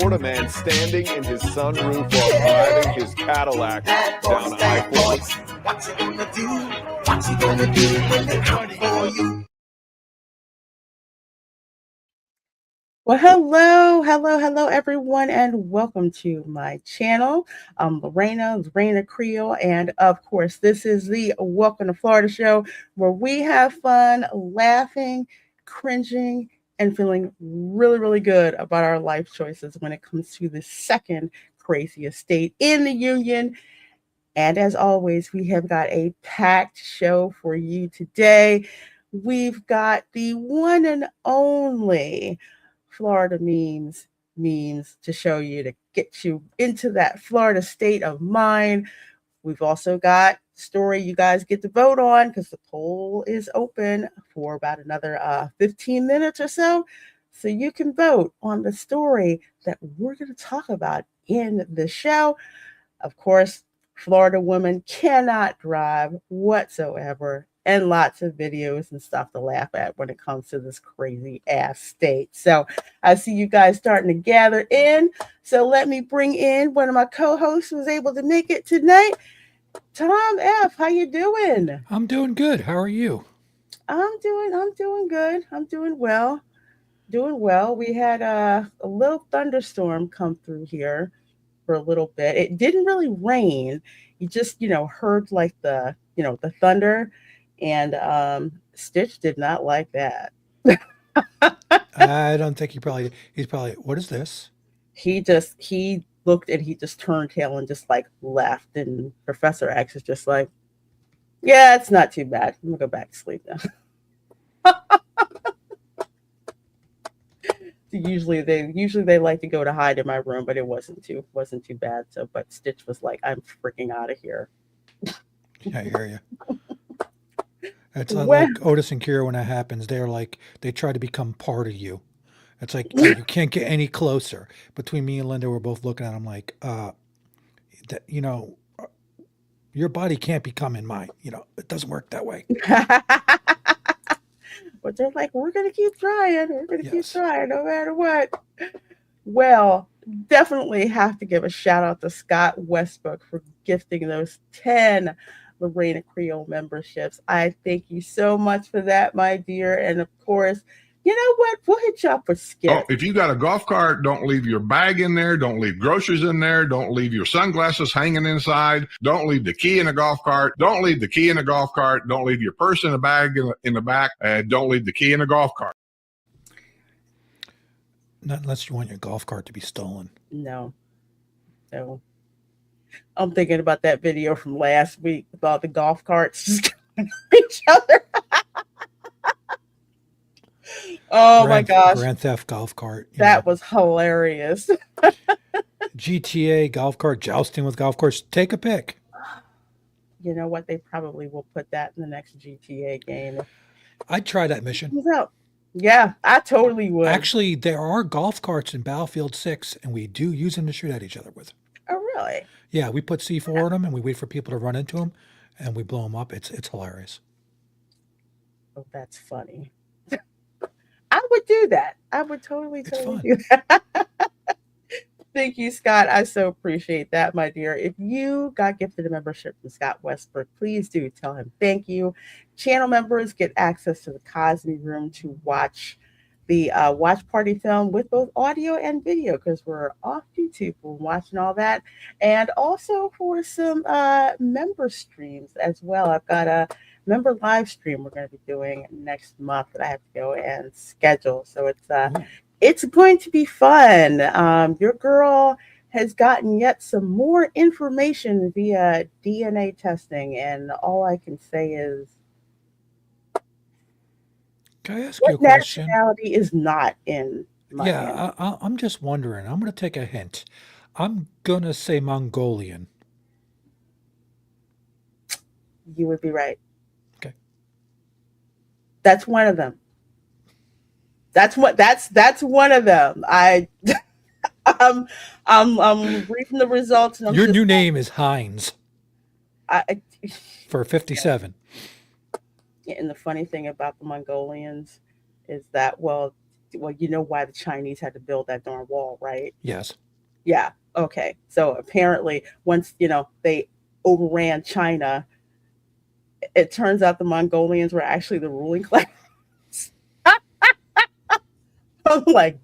Florida man standing in his sunroof while driving his Cadillac down I-40. What you gonna do? What you gonna do when they come for you? Well, hello, everyone, and welcome to my channel. I'm LaReina and Crew, and of course, this is the Welcome to Florida show where we have fun, laughing, cringing, and feeling really, really good about our life choices when it comes to the second craziest state in the union. And as always, we have got a packed show for you today. We've got the one and only Florida memes to show you to get you into that Florida state of mind. We've also got story you guys get to vote on because the poll is open for about another 15 minutes or so. So you can vote on the story that we're going to talk about in the show. Of course, Florida women cannot drive whatsoever, and lots of videos and stuff to laugh at when it comes to this crazy ass state. So I see you guys starting to gather in. So let me bring in one of my co-hosts who was able to make it tonight. Tom F, how you doing? I'm doing good. How are you? I'm doing good. I'm doing well. We had a little thunderstorm come through here for a little bit. It didn't really rain. You just, heard like the thunder, and Stitch did not like that. I don't think he's probably, what is this? He looked and he just turned tail and just like left. And Professor X is just like, yeah, it's not too bad. I'm gonna go back to sleep now. Usually they like to go to hide in my room, but it wasn't too bad. So, but Stitch was like, I'm freaking out of here. I hear you. It's like Otis and Kira when that happens. They try to become part of you. It's like you can't get any closer. Between me and Linda, we're both looking at him like, your body can't become in mine. It doesn't work that way. But they're like, we're going to keep trying. We're going to keep trying no matter what. Well, definitely have to give a shout out to Scott Westbrook for gifting those 10 LaReina and Crew memberships. I thank you so much for that, my dear. And of course, you know what? We'll hit you up with Skip. Oh, if you got a golf cart, don't leave your bag in there. Don't leave groceries in there. Don't leave your sunglasses hanging inside. Don't leave the key in the golf cart. Don't leave the key in the golf cart. Don't leave your purse in the bag in the back. And don't leave the key in the golf cart. Not unless you want your golf cart to be stolen. No. I'm thinking about that video from last week with all the golf carts just going at each other. My gosh. Grand Theft golf cart. That was hilarious. GTA golf cart, jousting with golf carts. Take a pick. You know what? They probably will put that in the next GTA game. I'd try that mission. Yeah, I totally would. Actually, there are golf carts in Battlefield 6, and we do use them to shoot at each other with. Oh, really? Yeah, we put C4 in them, and we wait for people to run into them, and we blow them up. It's hilarious. Oh, that's funny. I would do that. I would totally do that. Thank you, Scott. I so appreciate that, my dear. If you got gifted a membership from Scott Westbrook, please do tell him thank you. Channel members get access to the Cosby Room to watch the watch party film with both audio and video because we're off YouTube. We're watching all that. And also for some member streams as well. I've got a member live stream we're going to be doing next month that I have to go and schedule. So it's going to be fun. Your girl has gotten yet some more information via DNA testing, and all I can say is, can I ask you a question? Nationality is not in my hand. I'm just wondering. I'm going to take a hint. I'm going to say Mongolian. You would be right. Okay. That's one of them. That's one of them. I'm reading the results. And your new name is Heinz. For 57. Yeah, and the funny thing about the Mongolians is that, well, Well, you know why the Chinese had to build that darn wall, right? Yes. Yeah. Okay. So apparently, once they overran China, it turns out the Mongolians were actually the ruling class. I'm like,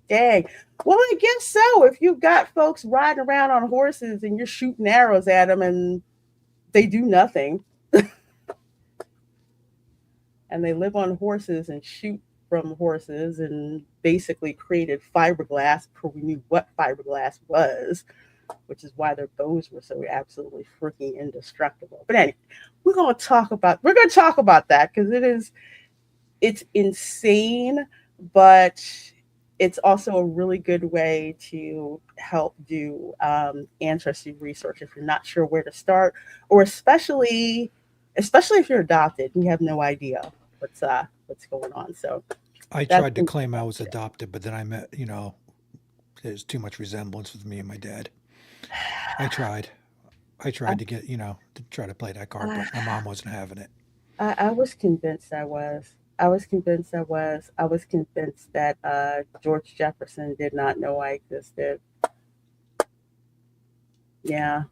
dang. Well, I guess so. If you've got folks riding around on horses and you're shooting arrows at them and they do nothing, and they live on horses and shoot from horses and basically created fiberglass before we knew what fiberglass was, which is why their bows were so absolutely freaking indestructible. But anyway, we're gonna talk about that because it's insane, but it's also a really good way to help do ancestry research if you're not sure where to start, or especially if you're adopted and you have no idea what's going on. So I that's tried to claim I was adopted, but then I met, there's too much resemblance with me and my dad. I tried. I tried to get, to try to play that card, I, but my mom wasn't having it. I was convinced I was. I was convinced I was. I was convinced that George Jefferson did not know I existed. Yeah,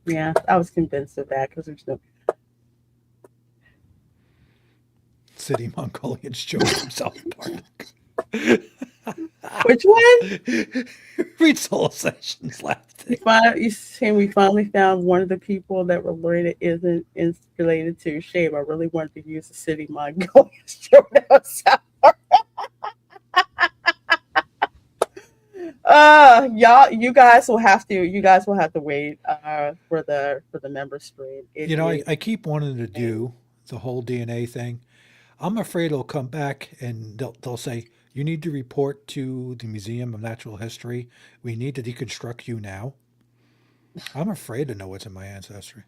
yeah, I was convinced of that because there's no. City Mongolians chose from South Park. Which one? Read Soul Sessions last thing. We finally found one of the people that LaReina isn't related to. Shame. I really wanted to use the city Mongolians show now. Y'all, you guys will have to wait for the member stream. It is I keep wanting to do the whole DNA thing. I'm afraid it'll come back and they'll say, you need to report to the Museum of Natural History. We need to deconstruct you now. I'm afraid to know what's in my ancestry.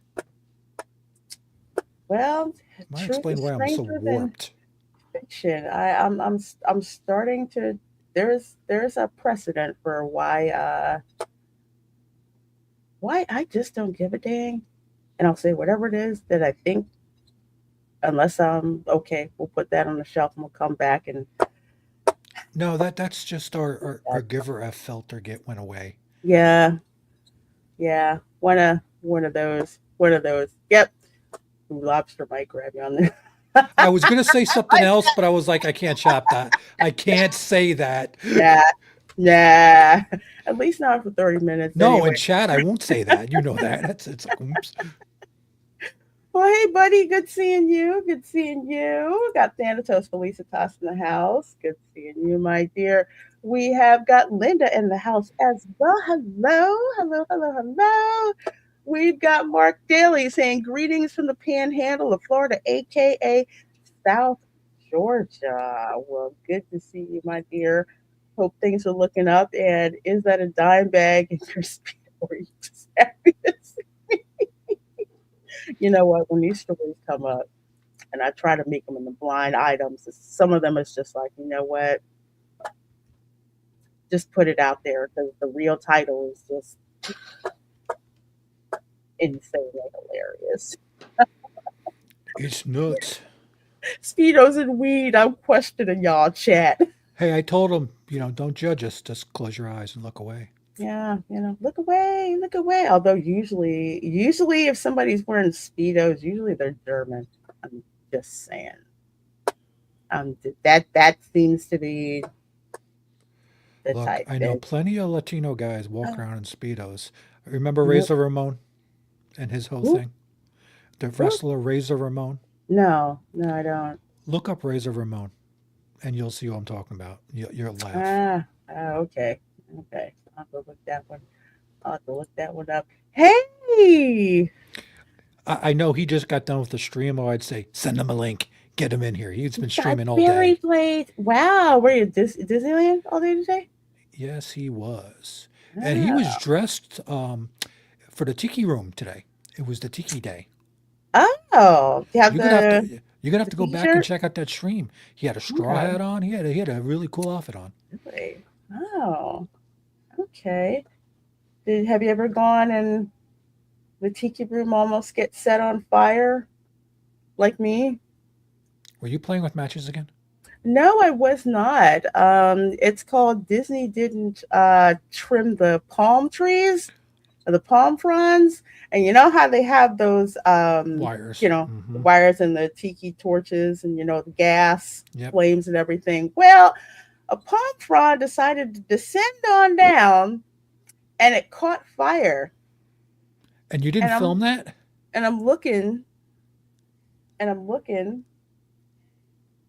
well, Might truth explain is why I'm so stranger than warped. fiction. I'm starting to. There's a precedent for why I just don't give a dang, and I'll say whatever it is that I think. Unless I'm okay, we'll put that on the shelf and we'll come back and No, that's just our giver F filter went away. yeah, yeah, one of those. Yep, lobster might grab you on there. I was gonna say something else, but I was like, I can't shop that. I can't say that. Nah, nah. At least not for 30 minutes No, in anyway. chat, I won't say that. You know that. It's like, oops. Well, hey, buddy, good seeing you. Good seeing you. Got Thanatos Felicitas in the house. Good seeing you, my dear. We have got Linda in the house as well. Hello, hello, hello, hello. We've got Mark Daly saying greetings from the panhandle of Florida, aka South Georgia. Well, good to see you, my dear. Hope things are looking up. And is that a dime bag in your speed, or are you just happy to see? You know what? When these stories come up, and I try to make them in the blind items, some of them is just like, you know what? Just put it out there because the real title is just insanely hilarious. It's nuts. Speedos and weed. I'm questioning y'all, chat. Hey, I told him, don't judge us. Just close your eyes and look away. Yeah, look away, look away. Although usually if somebody's wearing speedos, usually they're German. I'm just saying. That seems to be the Look, type. I know plenty of Latino guys walk around in Speedos. Remember Nope. Razor Ramon and his whole Who? thing? The Who? wrestler Razor Ramon? No, I don't. Look up Razor Ramon and you'll see what I'm talking about. You'll laugh. Okay. I'll have to look that one. I'll have to look that one up. Hey, I know he just got done with the stream, or I'd say, send him a link. Get him in here. He's been streaming all very day. late. Wow, were you at Disneyland all day today? Yes, he was. And he was dressed for the Tiki Room today. It was the Tiki Day. Oh, you have You're gonna have to go back and t-shirt? check out that stream. He had a straw Okay. hat on. He had a really cool outfit on. Really? Oh, okay. Have you ever gone and the tiki room almost gets set on fire, like me? Were you playing with matches again? No, I was not. It's called Disney didn't trim the palm trees, or the palm fronds, and you know how they have those Wires. the Hmm. wires and the tiki torches and the gas Yep. flames and everything. Well, a palm frond decided to descend on down and it caught fire. And you didn't And I'm film that? and I'm looking and I'm looking.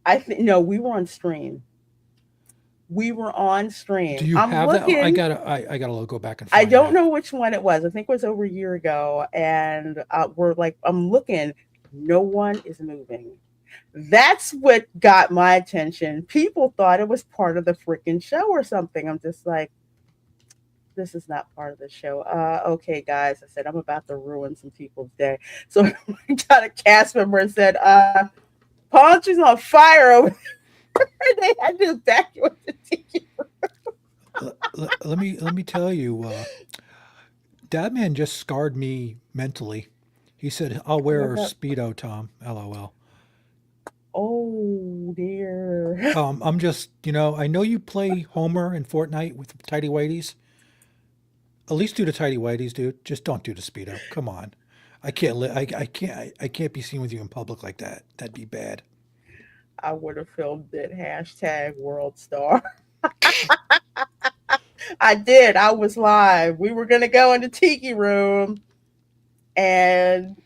I think no, we were on stream. We were on Do stream. you I'm have that? looking. I gotta go back and I find don't that. know which one it was. I think it was over a year ago. And we're like, I'm looking. No one is moving. That's what got my attention. People thought it was part of the freaking show or something. I'm just like, this is not part of the show. Okay, guys. I said, I'm about to ruin some people's day. So I got a cast member and said, palm tree's on fire over there. They had to evacuate the tiki. Let me tell you, Dadman just scarred me mentally. He said, "I'll wear a What's up? speedo, Tom." LOL. Oh dear. I'm just, I know you play Homer in Fortnite with tidy whities. At least do the tidy whities, dude. Just don't do the speedo. Come on. I can't. I can't be seen with you in public like that. That'd be bad. I would have filmed it. Hashtag world star. I did. I was live. We were gonna go in the tiki room, and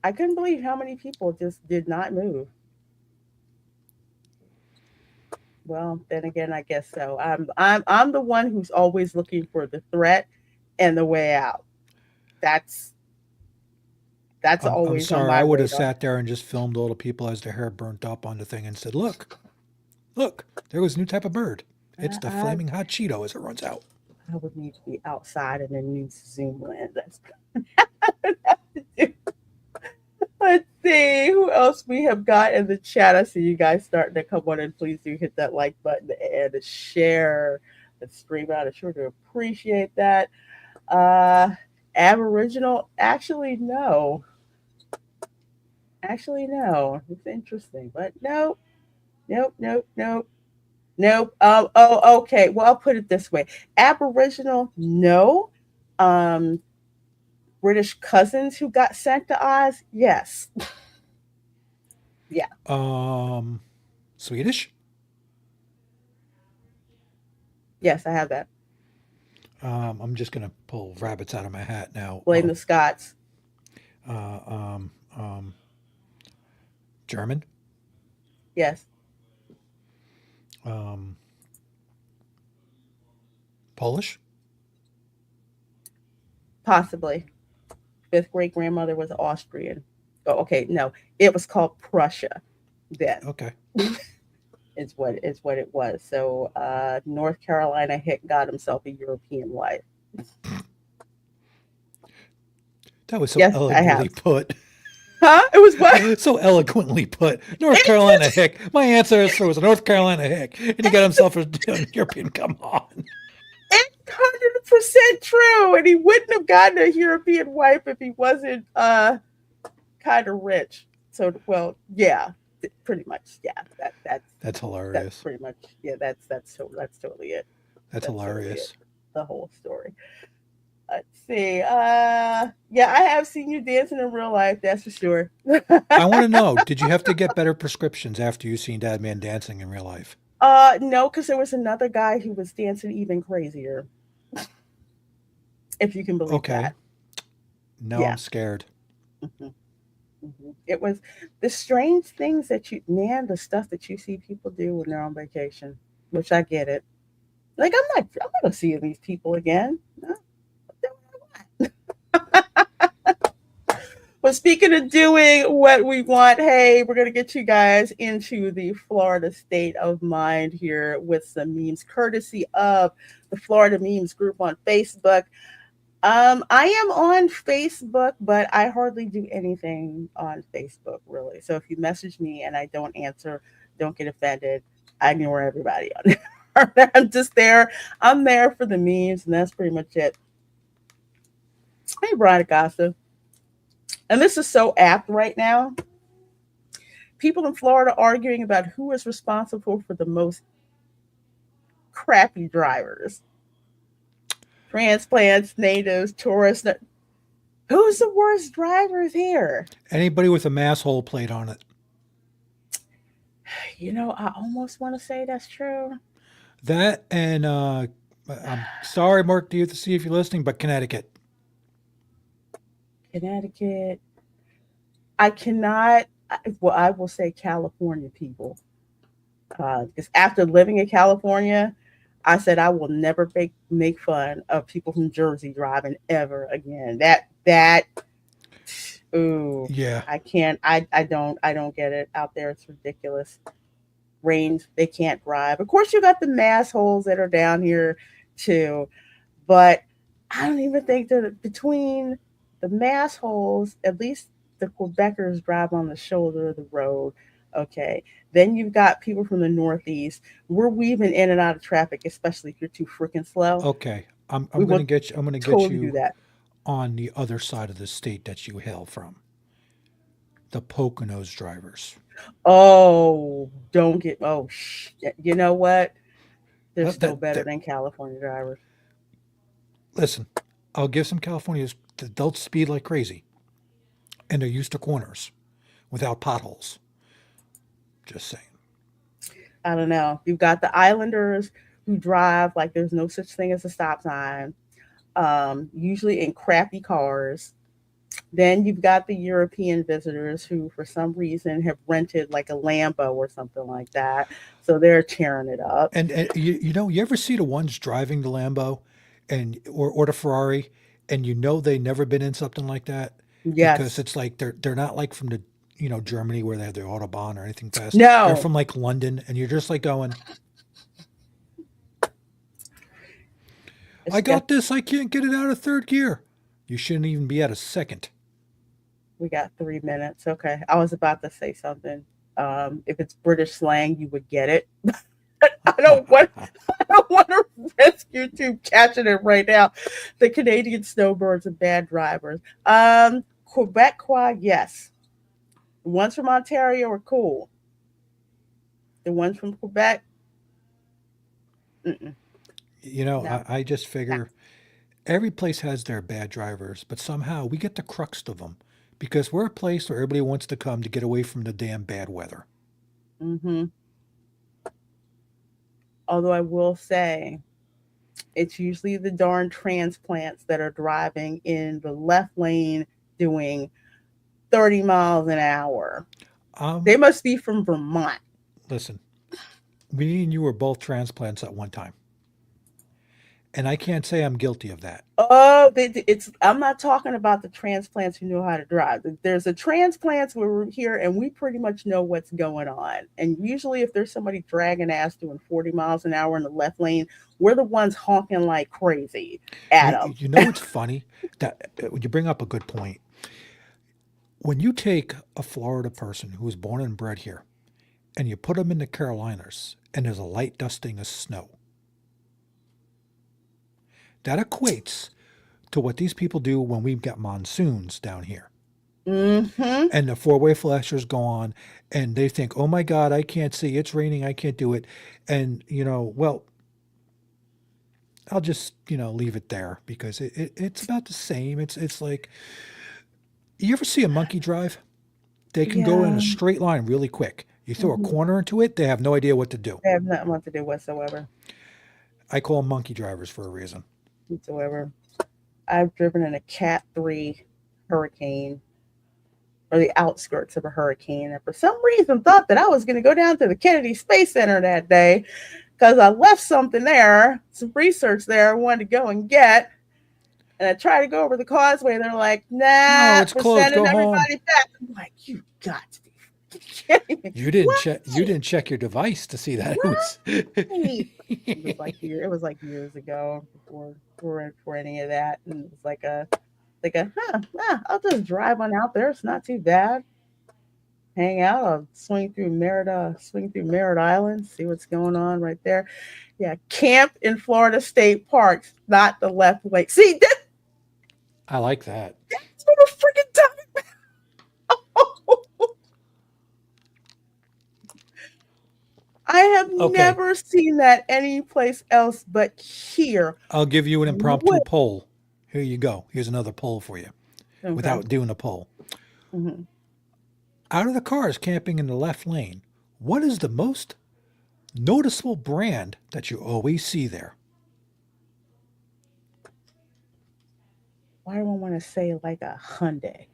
I couldn't believe how many people just did not move. Well, then again, I guess so. I'm the one who's always looking for the threat and the way out. That's that's I'm always on sorry. my I would have radar. sat there and just filmed all the people as their hair burnt up on the thing and said, look, there was a new type of bird. It's I, the I flaming hot Cheeto as it runs out." I would need to be outside in a new Zoom lens. Let's see who else we have got in the chat. I see you guys starting to come on, and please do hit that like button and share the stream out. I sure do appreciate that. Uh, Aboriginal, actually no. It's interesting, but nope, nope, nope, nope, nope. Oh, okay. Well, I'll put it this way: Aboriginal, no. Um, British cousins who got sent to Oz, yes, yeah, Um, Swedish. yes, I have that. I'm just gonna pull rabbits out of my hat now. Blame the Scots. Uh, um, um, German. Yes, Um, Polish. possibly. Fifth great grandmother was Austrian. Oh, okay, no, it was called Prussia. Then Okay. is what it was. So North Carolina Hick got himself a European wife. That was so Yes, I eloquently have. put. Huh? It was what? So eloquently put. North Carolina hick. My answer is was North Carolina hick, and he got himself a European. Come on. 100% true, and he wouldn't have gotten a European wife if he wasn't kind of rich. So, well, yeah, pretty much, yeah. That's That's hilarious. pretty much, yeah. That's totally it. That's That's totally it. hilarious. The whole story. Let's see. Yeah, I have seen you dancing in real life. That's for sure. I want to know, did you have to get better prescriptions after you seen Dad Man dancing in real life? No, because there was another guy who was dancing even crazier, if you can believe Okay. that. Now Yeah. I'm scared. Mhm. It was the strange things that the stuff that you see people do when they're on vacation, which I get it. Like I'm not gonna see these people again. No, but speaking of doing what we want, hey, we're gonna get you guys into the Florida state of mind here with some memes, courtesy of the Florida Memes group on Facebook. I am on Facebook, but I hardly do anything on Facebook really. So if you message me and I don't answer, don't get offended. I ignore everybody on there. I'm just there. I'm there for the memes, and that's pretty much it. Hey, Brian Acosta. And this is so apt right now people in Florida arguing about who is responsible for the most crappy drivers. Transplants, natives, tourists. Who's the worst drivers here? Anybody with a mass hole plate on it. I almost want to say that's true. That and I'm sorry, Mark, do you have to see if you're listening, but Connecticut. Connecticut. I cannot. Well, I will say California people. Because after living in California, I said I will never make fun of people from Jersey driving ever again. That ooh, Yeah. I can't. I don't get it out there. It's ridiculous. Range, they can't drive. Of course, you got the mass holes that are down here too, but I don't even think that between the mass holes, at least the Quebecers drive on the shoulder of the road. Okay. Then you've got people from the Northeast. We're weaving in and out of traffic, especially if you're too freaking slow. Okay. I'm We gonna will get you I'm gonna get totally do you that. on the other side of the state that you hail from. The Poconos drivers. Oh, don't get. You know what? They're Uh, still that, better that than California drivers. listen, I'll give some Californians they'll speed like crazy. And they're used to corners without potholes. Just saying. I don't know. You've got the Islanders who drive like there's no such thing as a stop sign, usually in crappy cars. Then you've got the European visitors who, for some reason, have rented like a Lambo or something like that. So they're tearing it up. And you ever see the ones driving the Lambo and or the Ferrari and they never been in something like that because Yes. it's like they're not like from the Germany where they have their autobahn or anything fast. They're No. from like London and you're just like going, It's I got got this, I can't get it out of third gear. You shouldn't even be at a second. We got 3 minutes. Okay. I was about to say something. If it's British slang, you would get it. I don't want I don't want to risk YouTube catching it right now. The Canadian snowbirds are bad drivers. Quebecois, yes. The ones from Ontario are cool. The ones from Quebec, mm-mm, no, I just no. figure every place has their bad drivers, but somehow we get the crux of them because we're a place where everybody wants to come to get away from the damn bad weather. Hmm. Although I will say, it's usually the darn transplants that are driving in the left lane doing 30 miles an hour. Um, They must be from Vermont. Listen, me and you were both transplants at one time, and I can't say I'm guilty of that. Oh, it's. I'm not talking about the transplants who know how to drive. There's a transplants where we're here and we pretty much know what's going on. And usually, if there's somebody dragging ass doing 40 miles an hour in the left lane, we're the ones honking like crazy at them. You know what's funny? That you bring up a good point. When you take a Florida person who was born and bred here, and you put them in the Carolinas, and there's a light dusting of snow, that equates to what these people do when we've got monsoons down here. Mm-hmm. And the four-way flashers go on, and they think, "Oh my God, I can't see. It's raining. I can't do it." And well, I'll just leave it there because it's about the same. It's like you ever see a monkey drive? They can go in Yeah. a straight line really quick. You throw a Hmm. corner into it, they have no idea what to do. They have nothing to do whatsoever. I call them monkey drivers for a reason. Whatsoever. I've driven in a Cat 3 hurricane or the outskirts of a hurricane, and for some reason thought that I was going to go down to the Kennedy Space Center that day because I left something there, some research there I wanted to go and get. And I tried to go over the causeway. They're like, No, nah, it's we're closed. sending Go home. everybody back. I'm like, you got to be kidding me. You didn't What? check. You didn't check your device to see that it was. Right. It was like years ago before any of that. And it was I'll just drive on out there. It's not too bad. Hang out. I'll swing through Merritt Island, see what's going on right there. Yeah, camp in Florida State Parks, not the left lane. See, I like that. that's what we're freaking talking about. I have Okay, never seen that anyplace else but here. I'll give you an impromptu What? poll. Here you go. Here's another poll for you Okay. without doing a poll. Hmm. Out of the cars camping in the left lane, what is the most noticeable brand that you always see there? Why do I want to say like a Hyundai?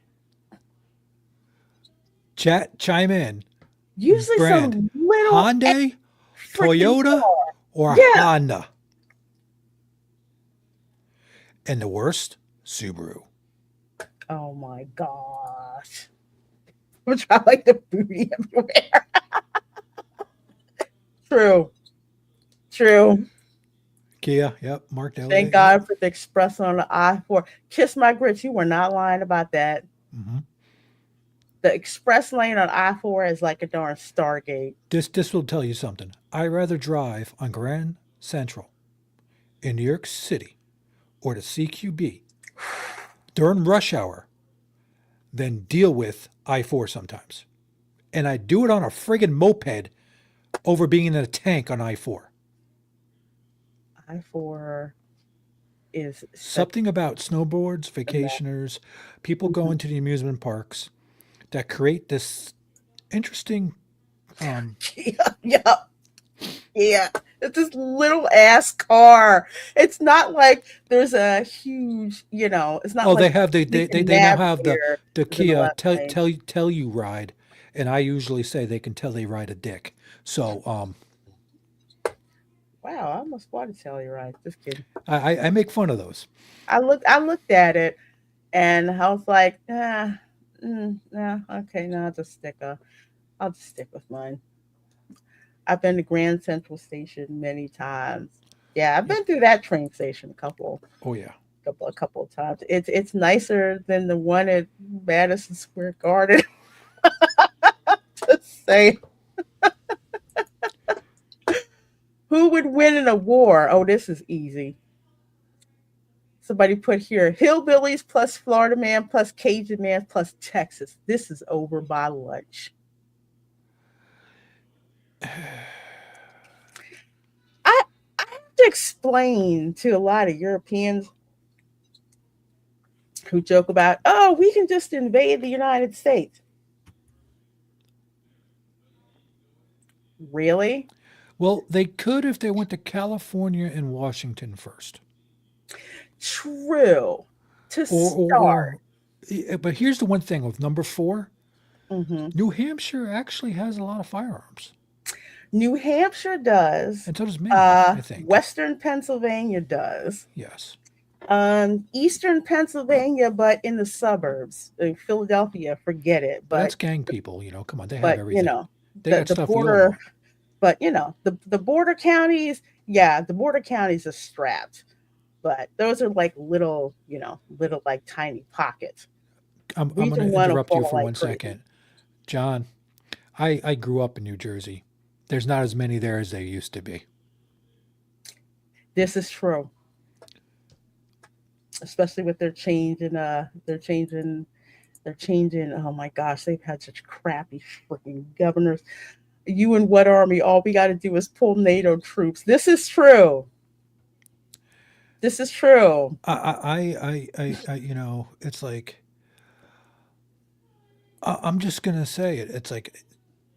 Chat, chime in. Usually Brand some little Hyundai, freaking Toyota, car. or Yeah. Honda? And the worst, Subaru. Oh my gosh. Which I like the booty everywhere. True. True. Kia, yep, marked LA, Thank yep. God for the express on the I-4. Kiss my grits. You were not lying about that. Hmm. The express lane on I-4 is like a darn Stargate. This will tell you something. I'd rather drive on Grand Central in New York City or the CQB during rush hour than deal with I-4 sometimes. And I do it on a friggin' moped over being in a tank on I-4. I-4 is such Something about snowboards, a mess. vacationers, people Mhm. going to the amusement parks that create this interesting um Yeah, yeah, yeah. It's this little ass car. It's not like there's a huge, it's not oh, they like have freaking they now have navigator the is in the Kia left lane. tell you ride, and I usually say they can tell they ride a dick. So Wow, I almost bought a Telluride. Just kidding. I make fun of those. I looked at it and I was like, nah, okay, no, I'll just stick with mine. I've been to Grand Central Station many times. Yeah, I've Yeah. been through that train station Oh yeah. a couple of times. It's nicer than the one at Madison Square Garden. To say who would win in a war? Oh, this is easy. Somebody put here hillbillies plus Florida man plus Cajun man plus Texas. This is over by lunch. I I have to explain to a lot of Europeans who joke about, oh, we can just invade the United States. Really? Well, they could if they went to California and Washington first. True. To start. Or but here's the one thing with number 4, Mhm. New Hampshire actually has a lot of firearms. New Hampshire does. And so does Maine, I think. Western Pennsylvania does. Yes. Eastern Pennsylvania, but in the suburbs. In Philadelphia, forget it. But that's gang people, come on, they have But everything. They the got the stuff we don't know. border. But the border counties. Yeah, the border counties are strapped. But those are like little, little like tiny pockets. I'm going Region to one will interrupt you fall for like one crazy. second. John, I grew up in New Jersey. There's not as many there as there used to be. This is true, especially with their change in they're changing. Oh my gosh, they've had such crappy freaking governors. You and what army? All we got to do is pull NATO troops. This is true. This is true. It's like I'm just gonna say it. It's like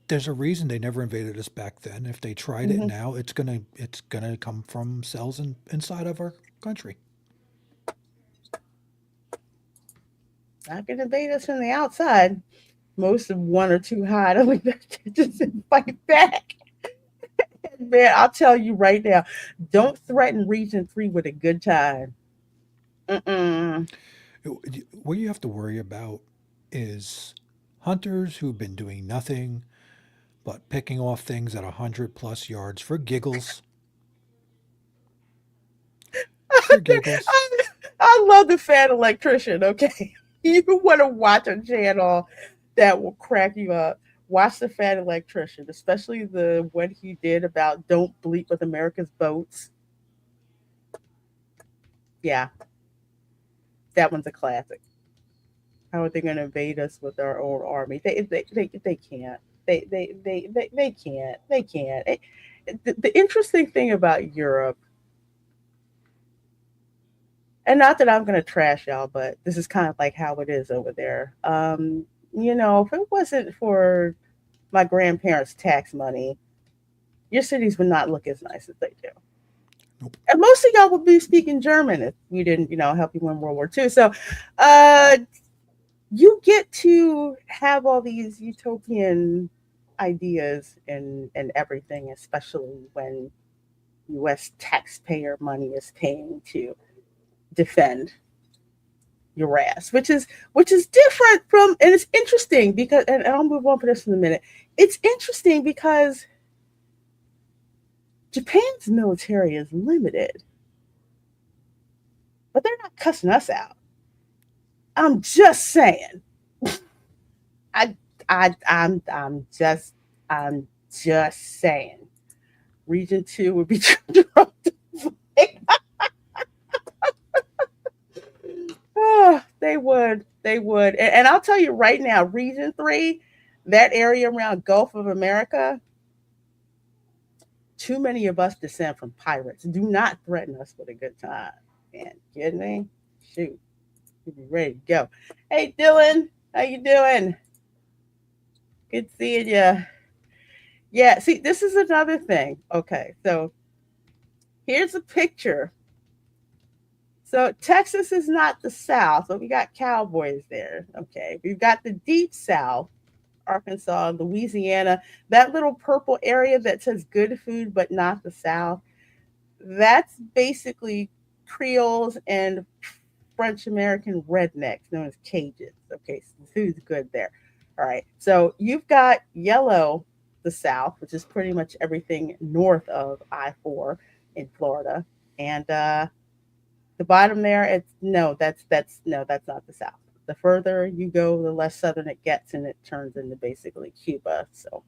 there's a reason they never invaded us back then. If they tried it Hmm. now, it's gonna come from cells inside of our country. Not gonna invade us from the outside. Most of one or two hide over there to just fight back. Man, I'll tell you right now, don't threaten Region 3 with a good time. Mm-mm. What you have to worry about is hunters who've been doing nothing but picking off things at 100+ yards for giggles. For giggles. I love the fat electrician, okay? You want to watch a channel that will crack you up. Watch the fat electrician, especially the one he did about don't bleep with America's boats. Yeah, that one's a classic. How are they going to invade us with our own army? They can't. They can't. They can't. The interesting thing about Europe, and not that I'm gonna trash y'all, but this is kind of like how it is over there. If it wasn't for my grandparents' tax money, your cities would not look as nice as they do. Nope. And most of y'all would be speaking German if we didn't, help you win World War II. So, uh, you get to have all these utopian ideas and everything, especially when U.S. taxpayer money is paying to defend your ass, which is different from, and it's interesting because, and I'll move on for this in a minute. It's interesting because Japan's military is limited, but they're not cussing us out. I'm just saying. I I'm just saying. Region 2 would be oh, they would. They would. And I'll tell you right now, Region 3, that area around Gulf of America, too many of us descend from pirates. Do not threaten us with a good time. Man, kidding me? Shoot. We'll be ready to go. Hey Dylan, how you doing? Good seeing you. Yeah, see, this is another thing. Okay, so here's a picture. So Texas is not the South, but we got cowboys there. Okay, we've got the deep South, Arkansas, Louisiana, that little purple area that says good food, but not the South. That's basically Creoles and French American rednecks known as Cajuns. Okay, so the food's good there. All right, so you've got yellow, the South, which is pretty much everything north of I-4 in Florida, and the bottom there, it's no, that's no, that's not the South. The further you go, the less southern it gets, and it turns into basically Cuba. So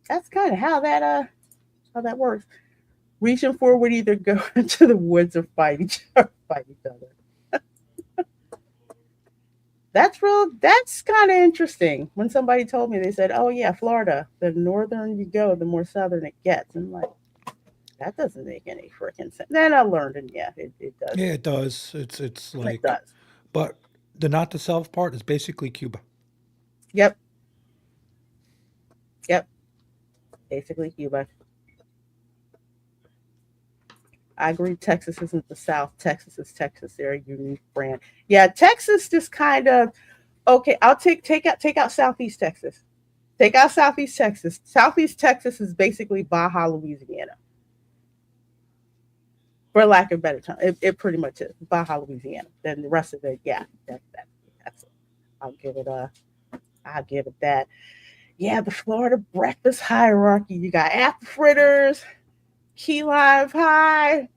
that's kind of how that works. Region 4 would either go into the woods or fight each other. That's real. That's kind of interesting. When somebody told me, they said, "Oh yeah, Florida. The northern you go, the more southern it gets." And I'm like, that doesn't make any freaking sense. Then I learned, and yeah, it does. Yeah, it does. It's It like, does. but the not the self part is basically Cuba. Yep. Yep. Basically Cuba. I agree. Texas isn't the South. Texas is Texas. They're a unique brand. Yeah, Texas just kind of okay. I'll take out Southeast Texas. Take out Southeast Texas. Southeast Texas is basically Baja, Louisiana, for lack of a better term. It pretty much is Baja, Louisiana. Then the rest of it, yeah, that's it. I'll give it a. I'll give it that. Yeah, the Florida breakfast hierarchy. You got apple fritters, key lime pie,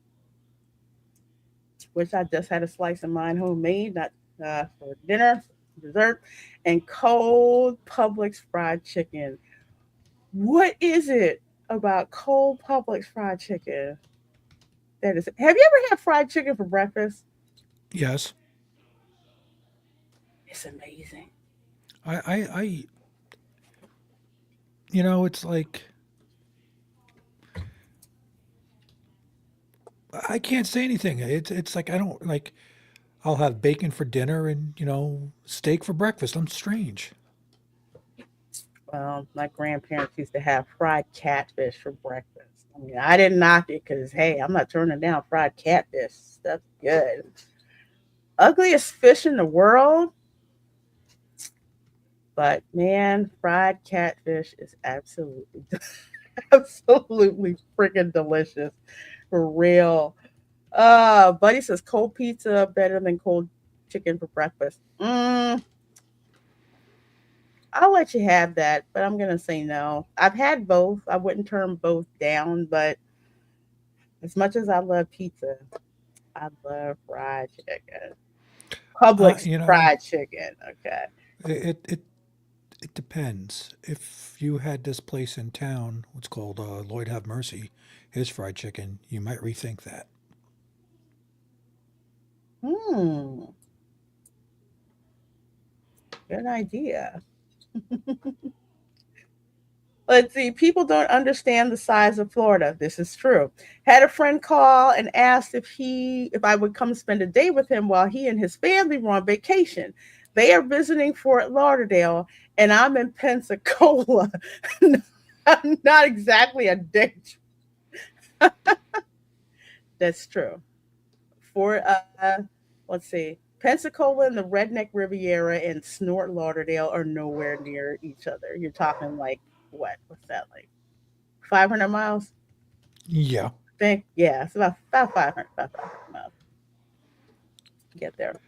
which I just had a slice of mine homemade, not for dinner, dessert, and cold Publix fried chicken. What is it about cold Publix fried chicken that is? Have you ever had fried chicken for breakfast? Yes, It's amazing. I it's like I can't say anything. It's like I don't like. I'll have bacon for dinner and steak for breakfast. I'm strange. Well, my grandparents used to have fried catfish for breakfast. I mean, I didn't knock it because, hey, I'm not turning down fried catfish. That's good. Ugliest fish in the world, but man, fried catfish is absolutely, absolutely freaking delicious. For real. Buddy says cold pizza better than cold chicken for breakfast. I'll let you have that, but I'm gonna say no. I've had both. I wouldn't turn both down, but as much as I love pizza, I love fried chicken. Uh, Publix you know, fried chicken. Okay. it it depends. If you had this place in town, what's called Lloyd Have Mercy, his fried chicken, you might rethink that. Hmm. Good idea. Let's see. People don't understand the size of Florida. This is true. Had a friend call and asked if I would come spend a day with him while he and his family were on vacation. They are visiting Fort Lauderdale, and I'm in Pensacola. Not exactly a date. That's true. For let's see, Pensacola and the Redneck Riviera and Snort Lauderdale are nowhere near each other. You're talking like what? What's that like? 500 miles? Yeah. I think. Yeah, it's about 500, about 500 miles to get there.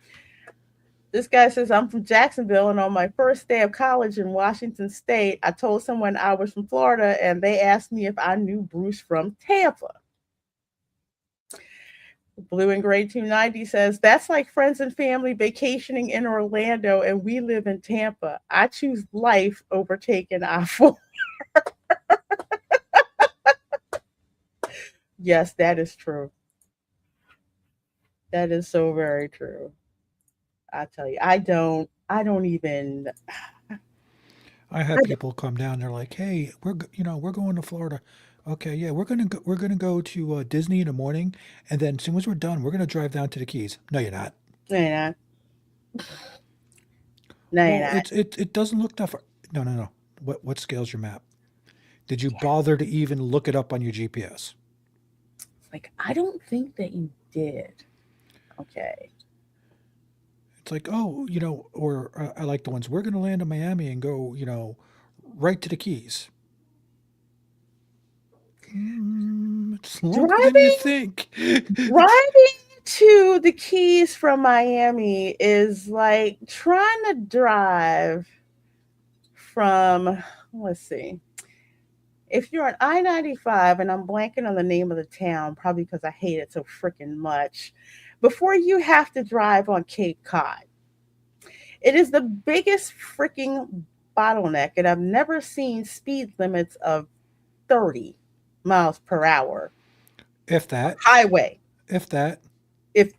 This guy says, I'm from Jacksonville, and on my first day of college in Washington State, I told someone I was from Florida, and they asked me if I knew Bruce from Tampa. Blue and Gray 290 says, that's like friends and family vacationing in Orlando, and we live in Tampa. I choose life over taking I-4. Yes, that is true. That is so very true. I tell you, I don't even, I have people come down. They're like, "Hey, we're going to Florida. Okay, yeah, we're gonna go to Disney in the morning, and then as soon as we're done, we're gonna drive down to the Keys." No, you're not. no, you're not. No, you're Well, not. it doesn't look that far. No, no, no. What scale's your map? Did you bother to even look it up on your GPS? Like, I don't think that you did. Okay. It's like, oh, or I like the ones we're gonna land in Miami and go, right to the Keys. It's longer than you Driving think. driving to the Keys from Miami is like trying to drive from, let's see, if you're on I-95, and I'm blanking on the name of the town, probably because I hate it so freaking much, before you have to drive on Cape Cod. It is the biggest freaking bottleneck, and I've never seen speed limits of 30 miles per hour If that, highway. if that, If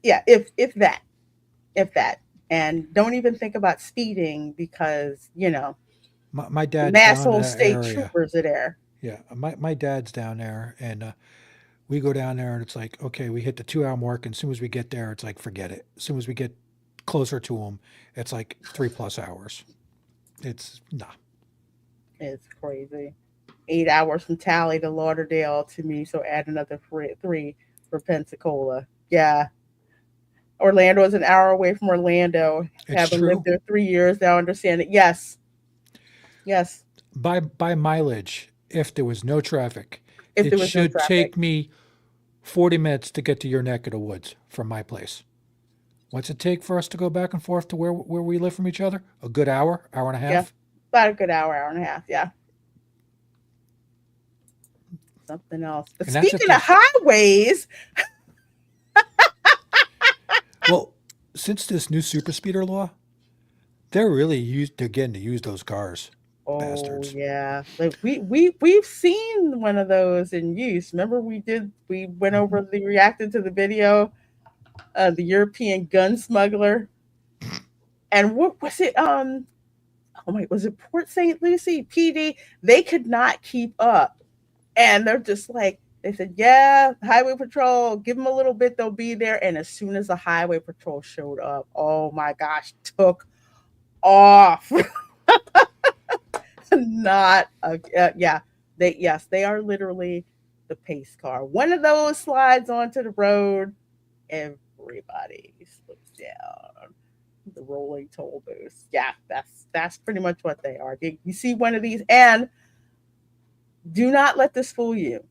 that, and don't even think about speeding because my the dad's down in asshole that state area. troopers are there. Yeah, my dad's down there, and we go down there, and it's like, okay, we hit the 2 hour mark, and as soon as we get there, it's like, forget it. As soon as we get closer to them, it's like 3+ hours. It's nah. It's crazy. 8 hours from Tally to Lauderdale to me, so add another three for Pensacola. Yeah, Orlando is an hour away from Orlando. It's Having lived true. there 3 years now, understand it. Yes, yes. By mileage, if there was no traffic, If it there was no should traffic, take me 40 minutes to get to your neck of the woods from my place. What's it take for us to go back and forth to where we live from each other? A good hour, hour and a yeah, half. about a good hour, hour and a half. Yeah, something else. But And that's if speaking of there's highways, well, since this new super speeder law, they're getting to use those cars, oh bastards. yeah, like we've seen one of those in use. Remember we went Hmm. over the reacted to the video, the European gun smuggler, and what was it? Oh my, was it Port St. Lucie PD? They could not keep up, and they're just like. They said, "Yeah, highway patrol. Give them a little bit; they'll be there." And as soon as the highway patrol showed up, oh my gosh, took off. Not yeah, they are literally the pace car. One of those slides onto the road, everybody slows down. The rolling toll booths. Yeah, that's pretty much what they are. You see one of these, and do not let this fool you.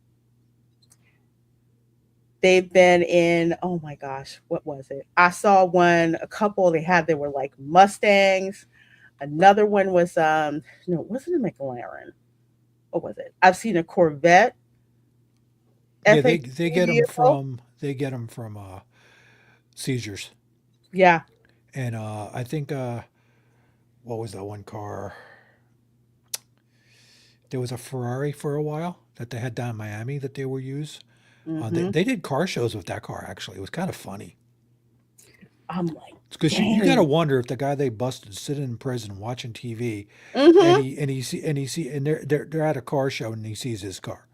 They've been in, oh my gosh, what was it? I saw one, a couple they were like Mustangs. Another one was no, it wasn't a McLaren. What was it? I've seen a Corvette Yeah, FHC vehicle. they get them from seizures, Yeah. and I think what was that one car? There was a Ferrari for a while that they had down in Miami that they were use. Hmm. They did car shows with that car. Actually, it was kind of funny. I'm like, It's because you got to dang. wonder if the guy they busted sitting in prison watching TV, and Mm-hmm. he see, and they're at a car show and he sees his car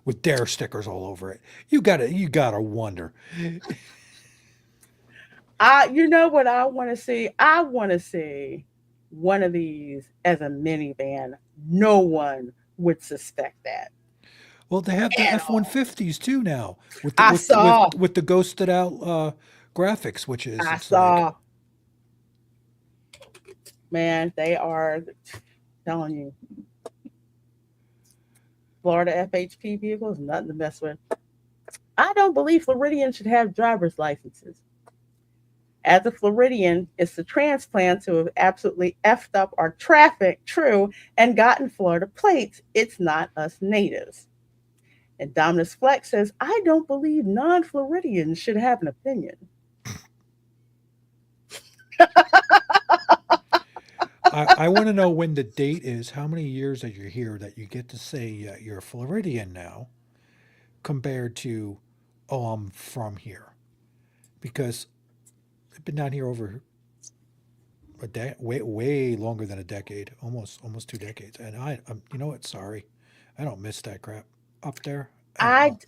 with Dare stickers all over it. You gotta wonder. You know what I want to see? I want to see one of these as a minivan. No one would suspect that Well, they have the at all. F-150s too now with the I with the, with saw, with the ghosted out graphics, which is I it's like saw, man, they are telling you, Florida FHP vehicles, nothing to mess with. I don't believe Floridians should have driver's licenses. As a Floridian, it's the transplant to have absolutely effed up our traffic, true, and gotten Florida plates. It's not us natives. And Dominus Flex says, I don't believe non Floridians should have an opinion. I want to know when the date is, how many years that you're here that you get to say you're a Floridian now, compared to, oh, I'm from here, because I've been down here over way longer than a decade, almost 2 decades, and you know what? Sorry, I don't miss that crap up there at all.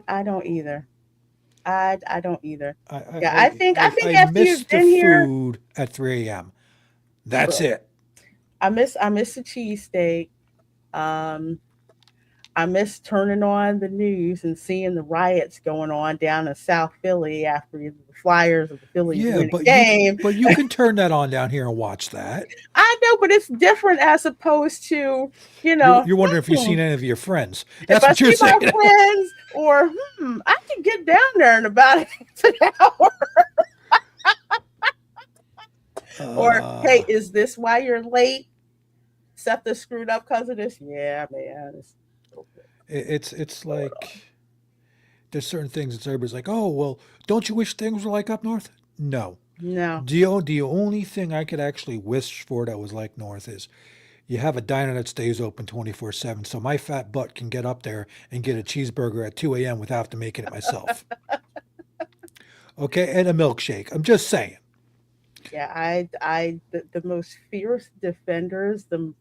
I don't either. I don't either. I I Yeah, I I I, think I after miss you've the been here, food at 3 a.m. That's true. it. I miss the cheesesteak. Um, I miss turning on the news and seeing the riots going on down in South Philly after the Flyers of the Phillies Yeah, win a game. but you can turn that on down here and watch that. I know, but it's different as opposed to, you You're know, you're wondering if you've hmm, seen any of your friends. if That's I what you're see my saying. friends or, I can get down there in about an hour. Or, hey, Uh, is this why you're late? Septa screwed up because of this? Yeah, man. It's okay. it's Going on. like there's certain things that everybody's like, oh well, don't you wish things were like up north? No. No. The only thing I could actually wish for that was like north is you have a diner that stays open 24/7, so my fat butt can get up there and get a cheeseburger at 2 a.m. without to making it myself. Okay, and a milkshake. I'm just saying. Yeah, the most fierce defenders, the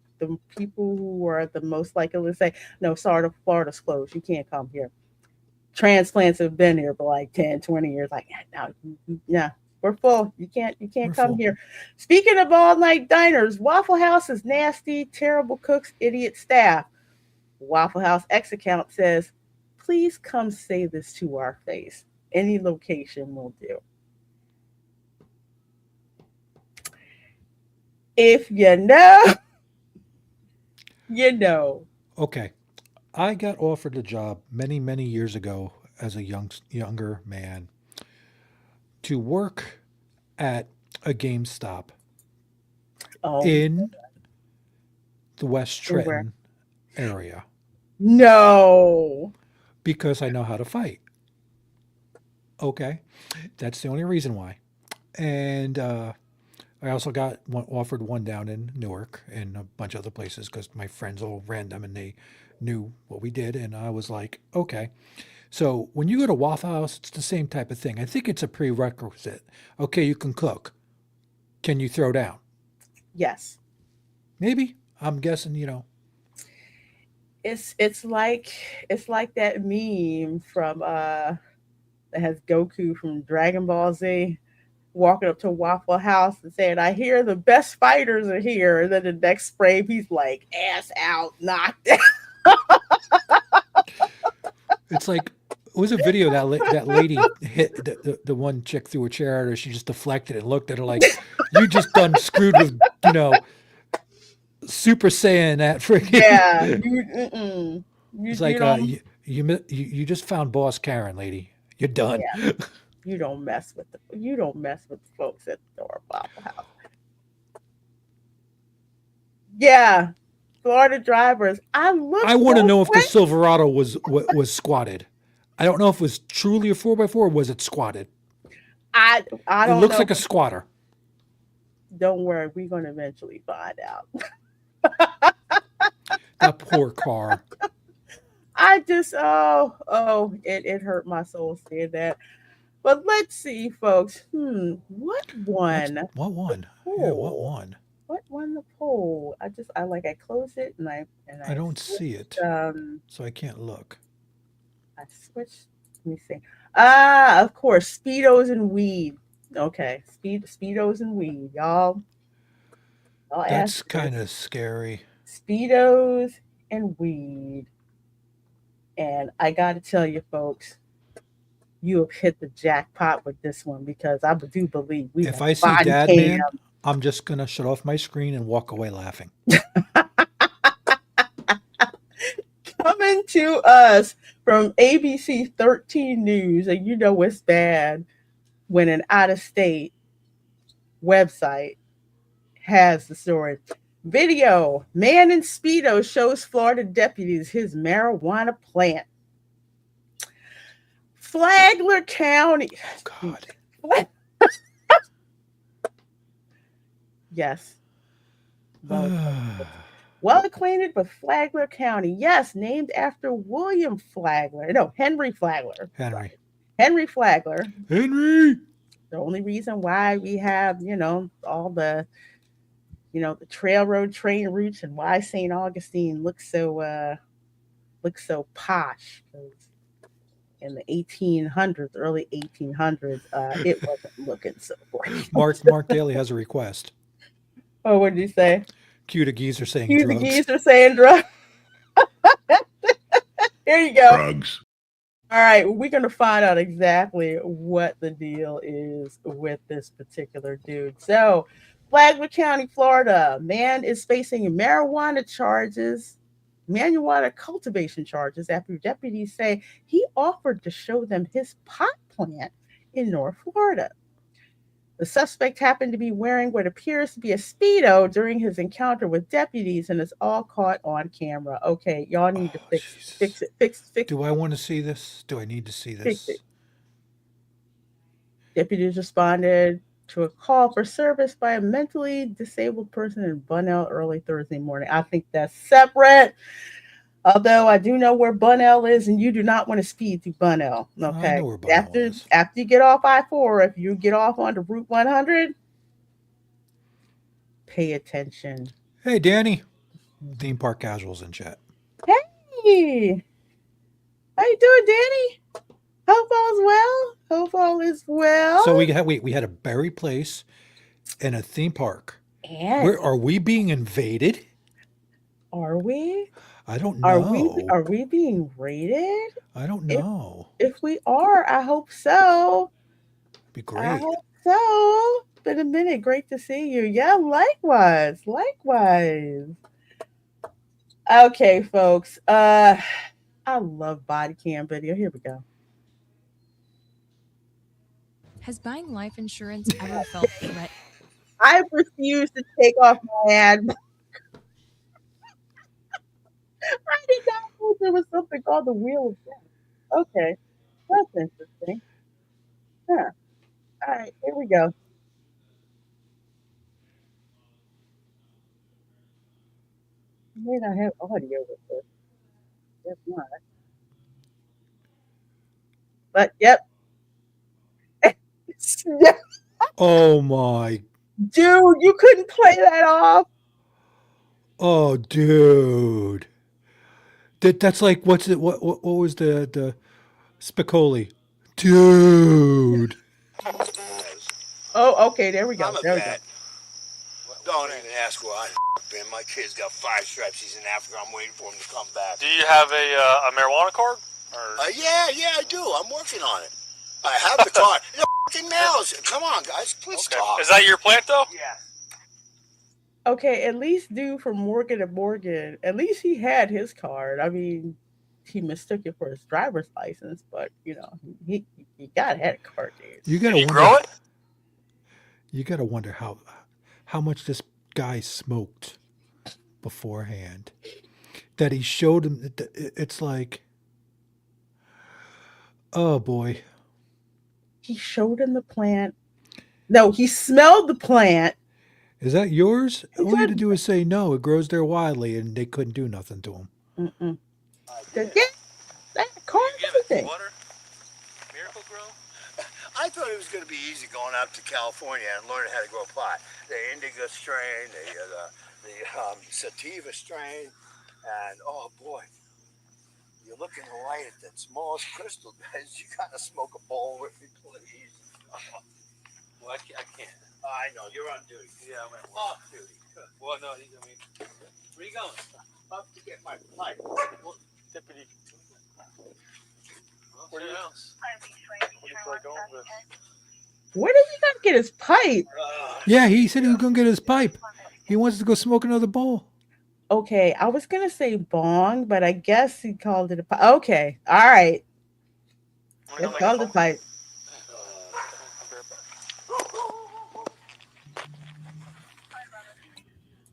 people who are the most likely to say, no, sorry, the Florida's closed. You can't come here. Transplants have been here for like 10, 20 years. Like, yeah, no, yeah, we're full. You can't We're come full. here. Speaking of all night diners, Waffle House is nasty, terrible cooks, idiot staff. Waffle House X account says, please come say this to our face. Any location will do. If you know, you know. Okay, I got offered a job many years ago as a younger man to work at a GameStop Oh, in the West and where? Trenton area No. because I know how to fight. Okay, that's the only reason why. And I also got offered one down in Newark and a bunch of other places because my friends all ran them and they knew what we did. And I was like, okay. So when you go to Waffle House, it's the same type of thing. I think it's a prerequisite. Okay, you can cook. Can you throw down? Yes. Maybe. I'm guessing, It's like that meme from that has Goku from Dragon Ball Z walking up to Waffle House and saying, I hear the best fighters are here. And then the next frame he's like ass out, knocked out. it's like, it was a video that lady hit the one chick through a chair at her. She just deflected and looked at her like, you just done screwed with, Super Saiyan that Yeah. freaking. You It's you like don't you just found Boss Karen, lady. You're done. yeah, you don't mess with the folks at the door of Waffle House. Yeah. Florida drivers. I looked I want to both know if the ways. Silverado was squatted. I don't know if it was truly a 4x4 or was it squatted. I It don't looks know. like a squatter. Don't worry, we're gonna eventually find out. That poor car. It hurt my soul seeing that. But let's see, folks. What What's won what the one? Yeah, what poll? one? What won the poll? I closed it and I I don't see switched. it, so I can't look. I switched. Let me see. Ah, of course, speedos and weed. Okay, speedos and weed. Y'all asked That's for this. kind of scary. Speedos and weed. And I got to tell you, folks, you have hit the jackpot with this one because I do believe we If have I see body Dad cam Man, I'm just gonna shut off my screen and walk away laughing. coming to us from ABC 13 News. And you know it's bad when an out of state website has the story. Video: man in Speedo shows Florida deputies his marijuana plant. Flagler County. Oh God. Yes. Well acquainted with Flagler County. Yes, named after William Flagler. No, Henry Flagler. Henry. Henry Flagler. Henry. The only reason why we have, all the, the trail road train routes and why St. Augustine looks so posh. 'Cause in the 1800s, early 1800s, it wasn't looking so great. Mark Daly has a request. Oh, what did you say? Cue the geezer saying Cue the drugs. geezer saying drugs. Here you go. Drugs. All right, we're going to find out exactly what the deal is with this particular dude. So, Flagler County, Florida, man is facing marijuana cultivation charges after deputies say he offered to show them his pot plant in North Florida. The suspect happened to be wearing what appears to be a Speedo during his encounter with deputies and is all caught on camera. Okay, y'all need to fix it. Do I want to see this? Do I need to see Fix it. this? Deputies responded to a call for service by a mentally disabled person in Bunnell early Thursday morning. I think that's separate. Although I do know where Bunnell is, and you do not want to speed through Bunnell. Okay. I know where Bunnell is. After you get off I-4, if you get off onto Route 100, pay attention. Hey, Danny. Theme park casuals in chat. Hey, how you doing, Danny? Hope all's well. Hope all is well. So we had a berry place and a theme park. And Where are we being invaded? are we? I don't know. Are we being raided? I don't know. If we are, I hope so. Be great. I hope so. It's been a minute. Great to see you. Yeah, likewise. Okay, folks. I love body cam video. Here we go. Has buying life insurance ever felt threatened? I refuse to take off my ad. I did not know there was something called the Wheel of Death. Okay, that's interesting. Huh. All right, here we go. May not have audio with this. Guess not. But yep. Oh my. Dude, you couldn't play that off. Oh, dude. That's like what was the Spicoli? Dude. Oh, okay, there we go. I'm a There we go. vet. Don't even ask where I've been. My kid's got 5 stripes. He's in Africa. I'm waiting for him to come back. Do you have a marijuana card? Or? Yeah, I do. I'm working on it. I have the card. The fucking mails. Come on, guys. Please talk. Is that your plant, though? Yeah. Okay, at least dude from Morgan & Morgan, at least he had his card. I mean, he mistook it for his driver's license, but he got a card, dude. You gotta Did you grow it? You gotta wonder how much this guy smoked beforehand. That he showed him. It's like, oh boy. He showed him the plant. No, he smelled the plant. Is that yours? All you had to do is say no. It grows there widely, and they couldn't do nothing to him. Mm-mm. Yeah, that car You give it everything. water? Miracle Grow? be easy going out to California and learning how to grow pot. The indica strain, the sativa strain, and oh boy, you look in the light at that smallest crystal, guys. You gotta smoke a bowl with me, please. Well, I can't. I know you're on duty. Yeah, I'm off duty. Well, no, I mean, where you going? Up to get my pipe. Well, Deputy. Where else? Where did he not get his pipe? Yeah, he said he was going to get his pipe. He wants to go smoke another bowl. Okay, I was gonna say bong, but I guess he called it a pipe. Okay, all right. It's called a pipe.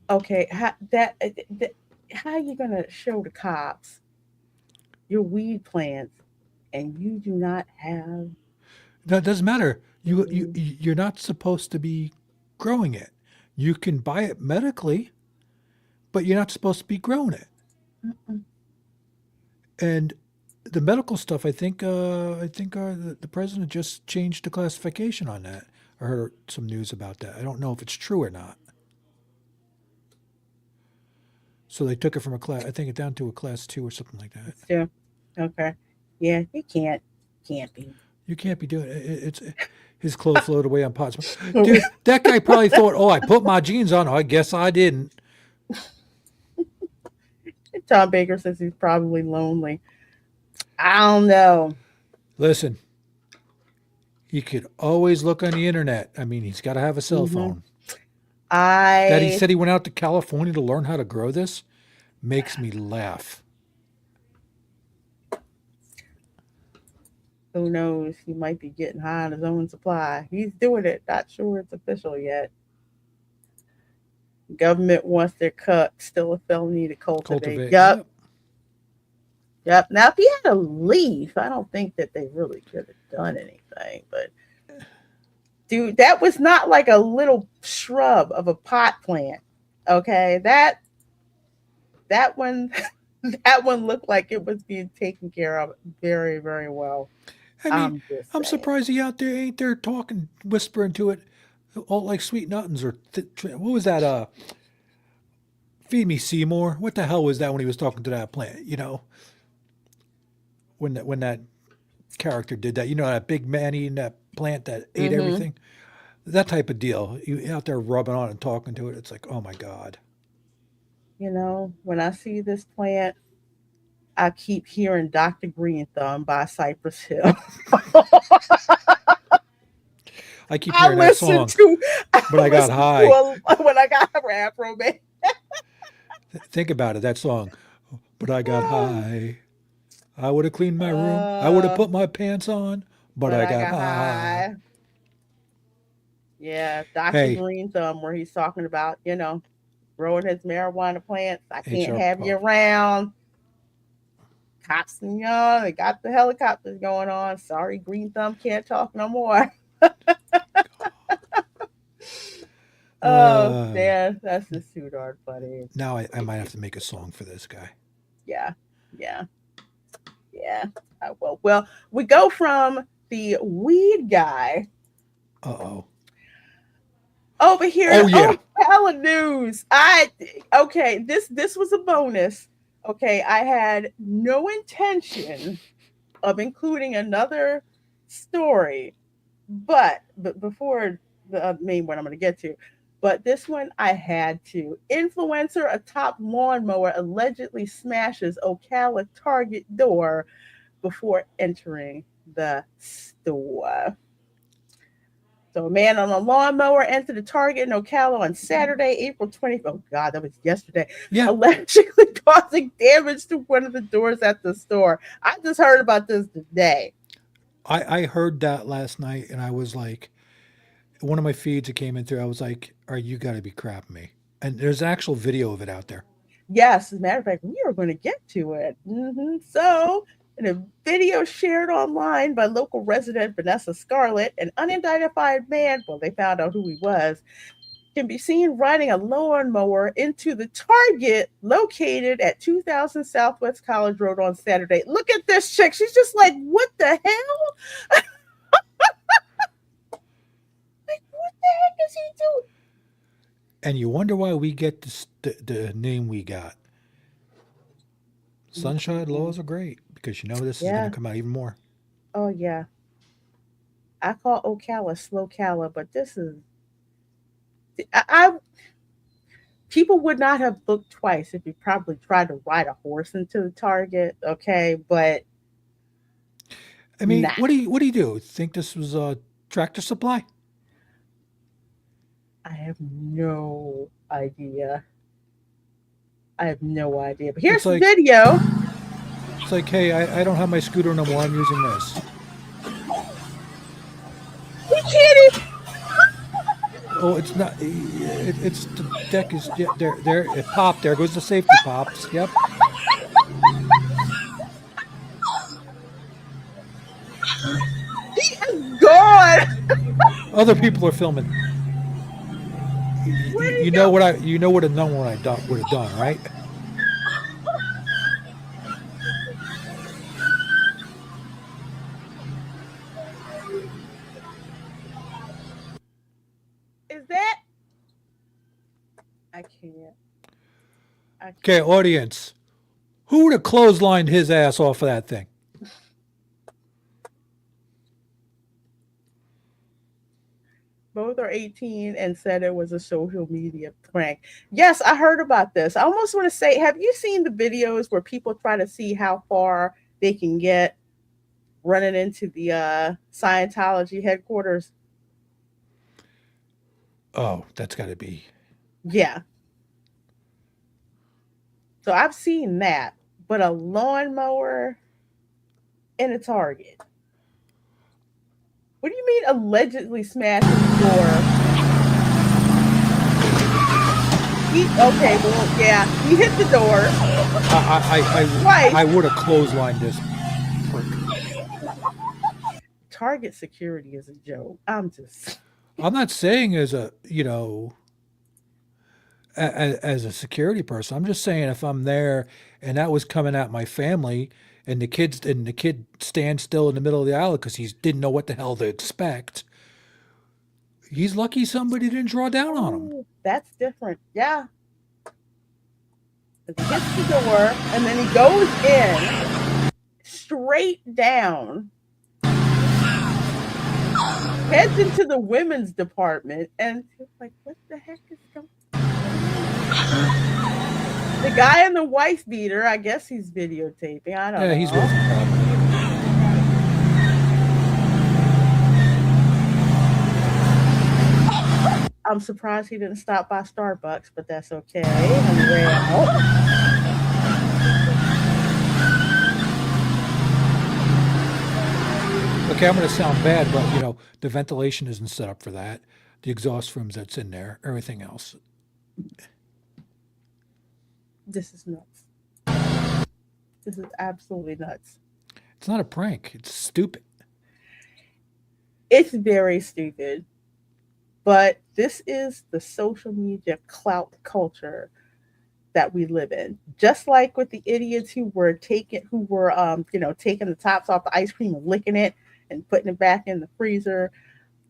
Okay, how are you gonna show the cops your weed plants and you do not have? That doesn't matter. You're not supposed to be growing it. You can buy it medically, but you're not supposed to be growing it. Mm-mm. And the medical stuff, I think the president just changed the classification on that. I heard some news about that. I don't know if it's true or not. So they took it from a class, I think, it down to a class 2 or something like that. Yeah. Okay. Yeah, you can't be. You can't be doing it. It's his clothes float away on pots. Dude, that guy probably thought, "Oh, I put my jeans on. I guess I didn't." Tom Baker says he's probably lonely. I don't know. Listen, he could always look on the internet. I mean, he's got to have a cell phone. That he said he went out to California to learn how to grow this makes me laugh. Who knows? He might be getting high on his own supply. He's doing it. Not sure it's official yet. Government wants their cut. Still a felony to cultivate. Yep. Now, if he had a leaf, I don't think that they really could have done anything. But, dude, that was not like a little shrub of a pot plant. Okay, that one, that one looked like it was being taken care of very, very well. I mean, I'm surprised he out there ain't there talking, whispering to it, all like sweet nothings or what was that? Feed me Seymour. What the hell was that when he was talking to that plant? You know, when that character did that. You know, that big man eating that plant that ate everything. That type of deal. You out there rubbing on and talking to it. It's like, oh my God. You know, when I see this plant, I keep hearing Dr. Green Thumb by Cypress Hill. I keep hearing that song, but I got high. When I got Afro Man. Think about it, that song. But I got high. I would have cleaned my room. I would have put my pants on, but I got high. Yeah, Dr. Green Thumb, where he's talking about, you know, growing his marijuana plants. I can't have you around. Cops and young, they got the helicopters going on. Sorry, Green Thumb can't talk no more. Oh, man, that's just too darn funny. Now I might have to make a song for this guy. Yeah. I will. Well, we go from the weed guy. Over here. Oh yeah. Hella news. This was a bonus. Okay, I had no intention of including another story, but before the main one I'm going to get to, but this one I had to. Influencer atop lawnmower allegedly smashes Ocala Target door before entering the store. So a man on a lawnmower entered a Target in Ocala on Saturday, April 20th. Oh, God, that was yesterday. Yeah. Allegedly causing damage to one of the doors at the store. I just heard about this today. I heard that last night, and I was like, one of my feeds that came in through, I was like, you got to be crapping me. And there's actual video of it out there. Yes, as a matter of fact, we are going to get to it. So, in a video shared online by local resident Vanessa Scarlett, an unidentified man, well, they found out who he was, can be seen riding a lawnmower into the Target located at 2000 Southwest College Road on Saturday. Look at this chick. She's just like, what the hell? heck is he doing? And you wonder why we get the name we got. Sunshine laws are great because you know this is going Yeah. to come out even more. Oh yeah. I call Ocala slow Cala, but this is I people would not have looked twice if you probably tried to ride a horse into the target. Okay, but I mean, nah. what do you do? Think this was a Tractor Supply? I have no idea. I have no idea. But It's here's the like video. it's like, hey, I don't have my scooter no more. I'm using this. He can't even. Oh, it's not. It's the deck is yeah, there. It popped. There goes the safety pops. Yep. He is gone. Other people are filming. Where'd he You go? know what I you know what have known what I would have done, right? Is that? I can't. I can't. Okay, audience. Who would have clotheslined his ass off of that thing? Both are 18 and said it was a social media prank. Yes, I heard about this. I almost want to say, have you seen the videos where people try to see how far they can get running into the Scientology headquarters? Oh, that's got to be. Yeah. So I've seen that, but a lawnmower in a Target. What do you mean allegedly smashing the door? Okay, well, yeah, he hit the door twice. I would have clotheslined this prick. Target security is a joke. I'm just. I'm not saying as a as a security person. I'm just saying if I'm there and that was coming at my family and the kid stands still in the middle of the aisle because he didn't know what the hell to expect. He's lucky somebody didn't draw down on him. Oh, that's different. Yeah. He hits the door and then he goes in straight down, heads into the women's department, and it's like, what the heck is going on? The guy in the wife beater, I guess he's videotaping. I don't know. Yeah, he's working probably. I'm surprised he didn't stop by Starbucks, but that's okay. Anyway, Okay, I'm going to sound bad, but the ventilation isn't set up for that. The exhaust fumes that's in there, everything else. this is nuts. This is absolutely nuts. It's not a prank. It's stupid. It's very stupid. But this is the social media clout culture that we live in. Just like with the idiots who were taking the tops off the ice cream and licking it and putting it back in the freezer.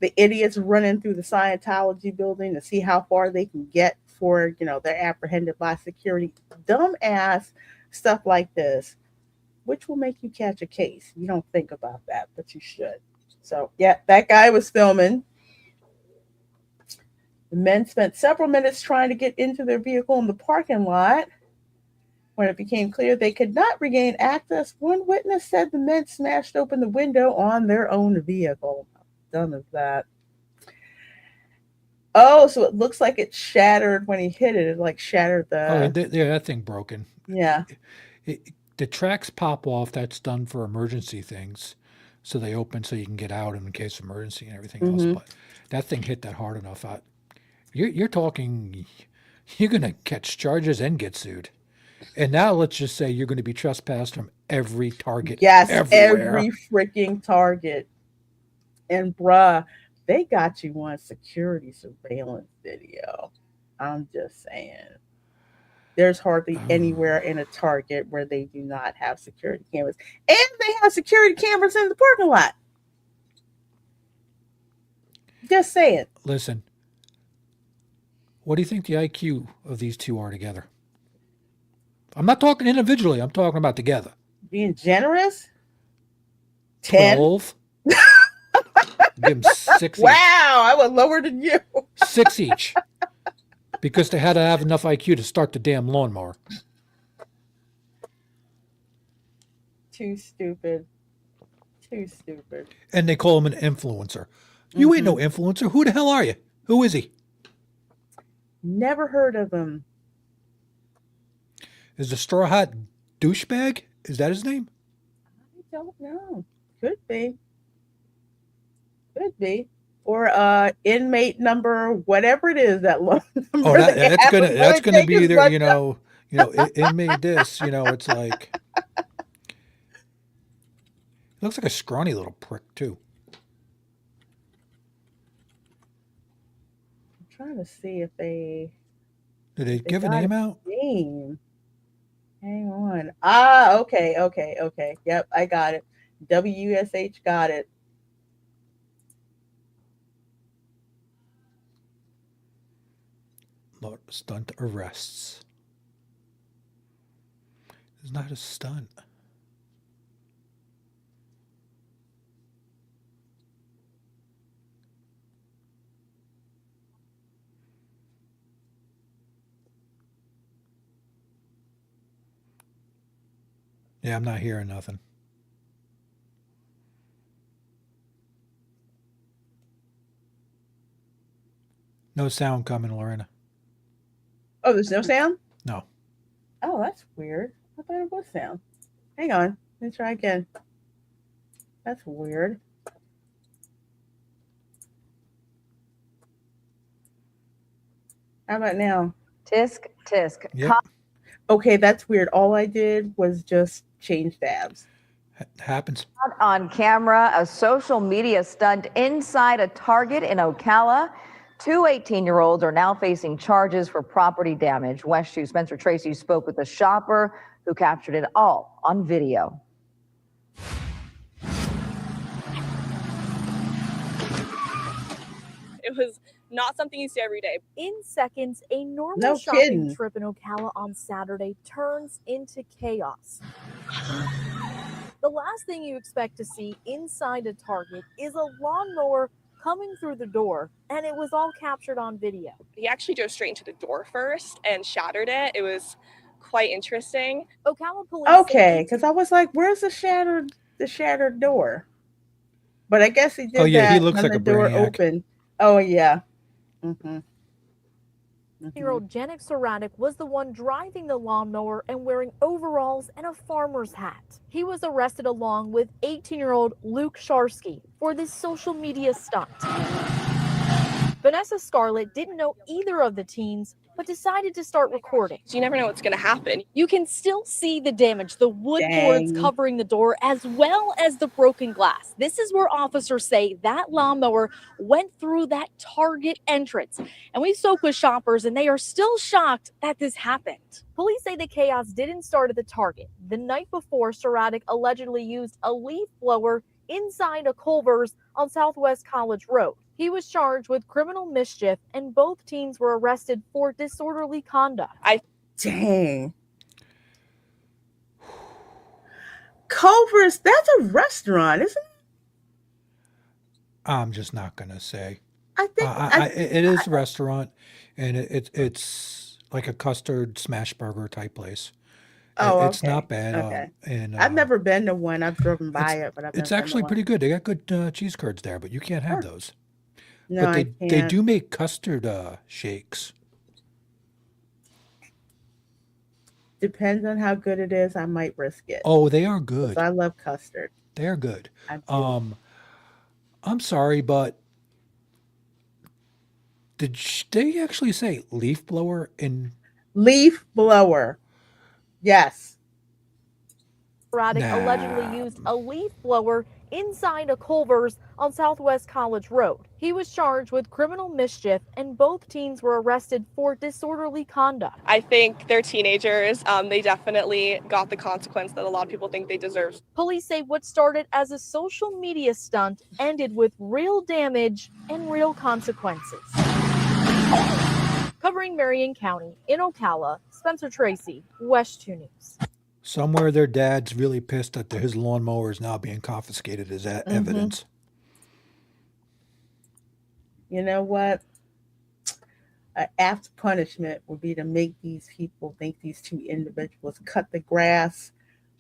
The idiots running through the Scientology building to see how far they can get before, they're apprehended by security. Dumbass stuff like this, which will make you catch a case. You don't think about that, but you should. So, yeah, that guy was filming. The men spent several minutes trying to get into their vehicle in the parking lot. When it became clear they could not regain access, one witness said the men smashed open the window on their own vehicle. How dumb is that? Oh, so it looks like it shattered when he hit it. It like shattered the. That thing broken. Yeah. The tracks pop off. That's done for emergency things. So they open so you can get out in case of emergency and everything else. But that thing hit that hard enough. You're talking, you're going to catch charges and get sued. And now let's just say you're going to be trespassed from every Target. Yes, everywhere. every freaking Target. And bruh, they got you on security surveillance video. I'm just saying. There's hardly anywhere in a Target where they do not have security cameras. And they have security cameras in the parking lot. Just saying. Listen, What do you think the IQ of these two are together? I'm not talking individually. I'm talking about together. Being generous? 10? 12. Give them 6 Wow, each. I was lower than you. 6 each. Because they had to have enough IQ to start the damn lawnmower. Too stupid. Too stupid. And they call him an influencer. You ain't no influencer. Who the hell are you? Who is he? Never heard of him. Is the Straw Hat douchebag? Is that his name? I don't know. Could be. Could be. Or inmate number, whatever it is, that loan number. Oh, that's gonna be there. either, inmate this, it's like he looks like a scrawny little prick too. I'm trying to see if they Did they give a name out? name. Hang on. Ah, okay. Yep, I got it. WSH got it. Stunt arrests. It's not a stunt. Yeah, I'm not hearing nothing. No sound coming, Lorena. Oh, there's no sound? No. Oh, that's weird. I thought it was sound. Hang on. Let me try again. That's weird. How about now? Tisk, tisk. Yep. Okay, that's weird. All I did was just change tabs. Happens. On camera, a social media stunt inside a Target in Ocala. 2 18-year-olds are now facing charges for property damage. West 2 Spencer Tracy spoke with a shopper who captured it all on video. It was not something you see every day. In seconds, a normal No shopping kidding. trip in Ocala on Saturday turns into chaos. The last thing you expect to see inside a Target is a lawnmower coming through the door, and it was all captured on video. He actually drove straight into the door first and shattered it. It was quite interesting. Ocala police say Okay, because I was like, where's the shattered door? But I guess he did that he looks when like the a door brainiac. opened. Oh, yeah. Mm-hmm. 18-year-old Janik Soratic was the one driving the lawnmower and wearing overalls and a farmer's hat. He was arrested along with 18-year-old Luke Sharsky for this social media stunt. Vanessa Scarlett didn't know either of the teens, but decided to start recording. You never know what's going to happen. You can still see the damage, the wood Dang. boards covering the door, as well as the broken glass. This is where officers say that lawnmower went through that Target entrance. And we spoke with shoppers, and they are still shocked that this happened. Police say the chaos didn't start at the Target. The night before, Soratic allegedly used a leaf blower inside a Culver's on Southwest College Road. He was charged with criminal mischief, and both teens were arrested for disorderly conduct. Dang. Culver's, that's a restaurant, isn't it? I'm just not gonna say. I think It is a restaurant, and it's like a custard smash burger type place. Oh, It's okay. not bad. Okay. And I've never been to one. I've driven by it, but I've never it's been to actually one. pretty good. They got good cheese curds there, but you can't have those. No, But I they can't. do make custard shakes. Depends on how good it is. I might risk it. Oh, they are 'Cause good. I love custard. They are good. I do. I'm sorry, but did they actually say leaf blower in? Leaf blower. Yes. Soratic allegedly used a leaf blower inside a Culver's on Southwest College Road. He was charged with criminal mischief, and both teens were arrested for disorderly conduct. I think they're teenagers. They definitely got the consequence that a lot of people think they deserve. Police say what started as a social media stunt ended with real damage and real consequences. Covering Marion County in Ocala, Spencer Tracy, West 2 News. Somewhere their dad's really pissed that his lawnmower is now being confiscated as evidence. You know what? An apt punishment would be to make these people think these two individuals cut the grass,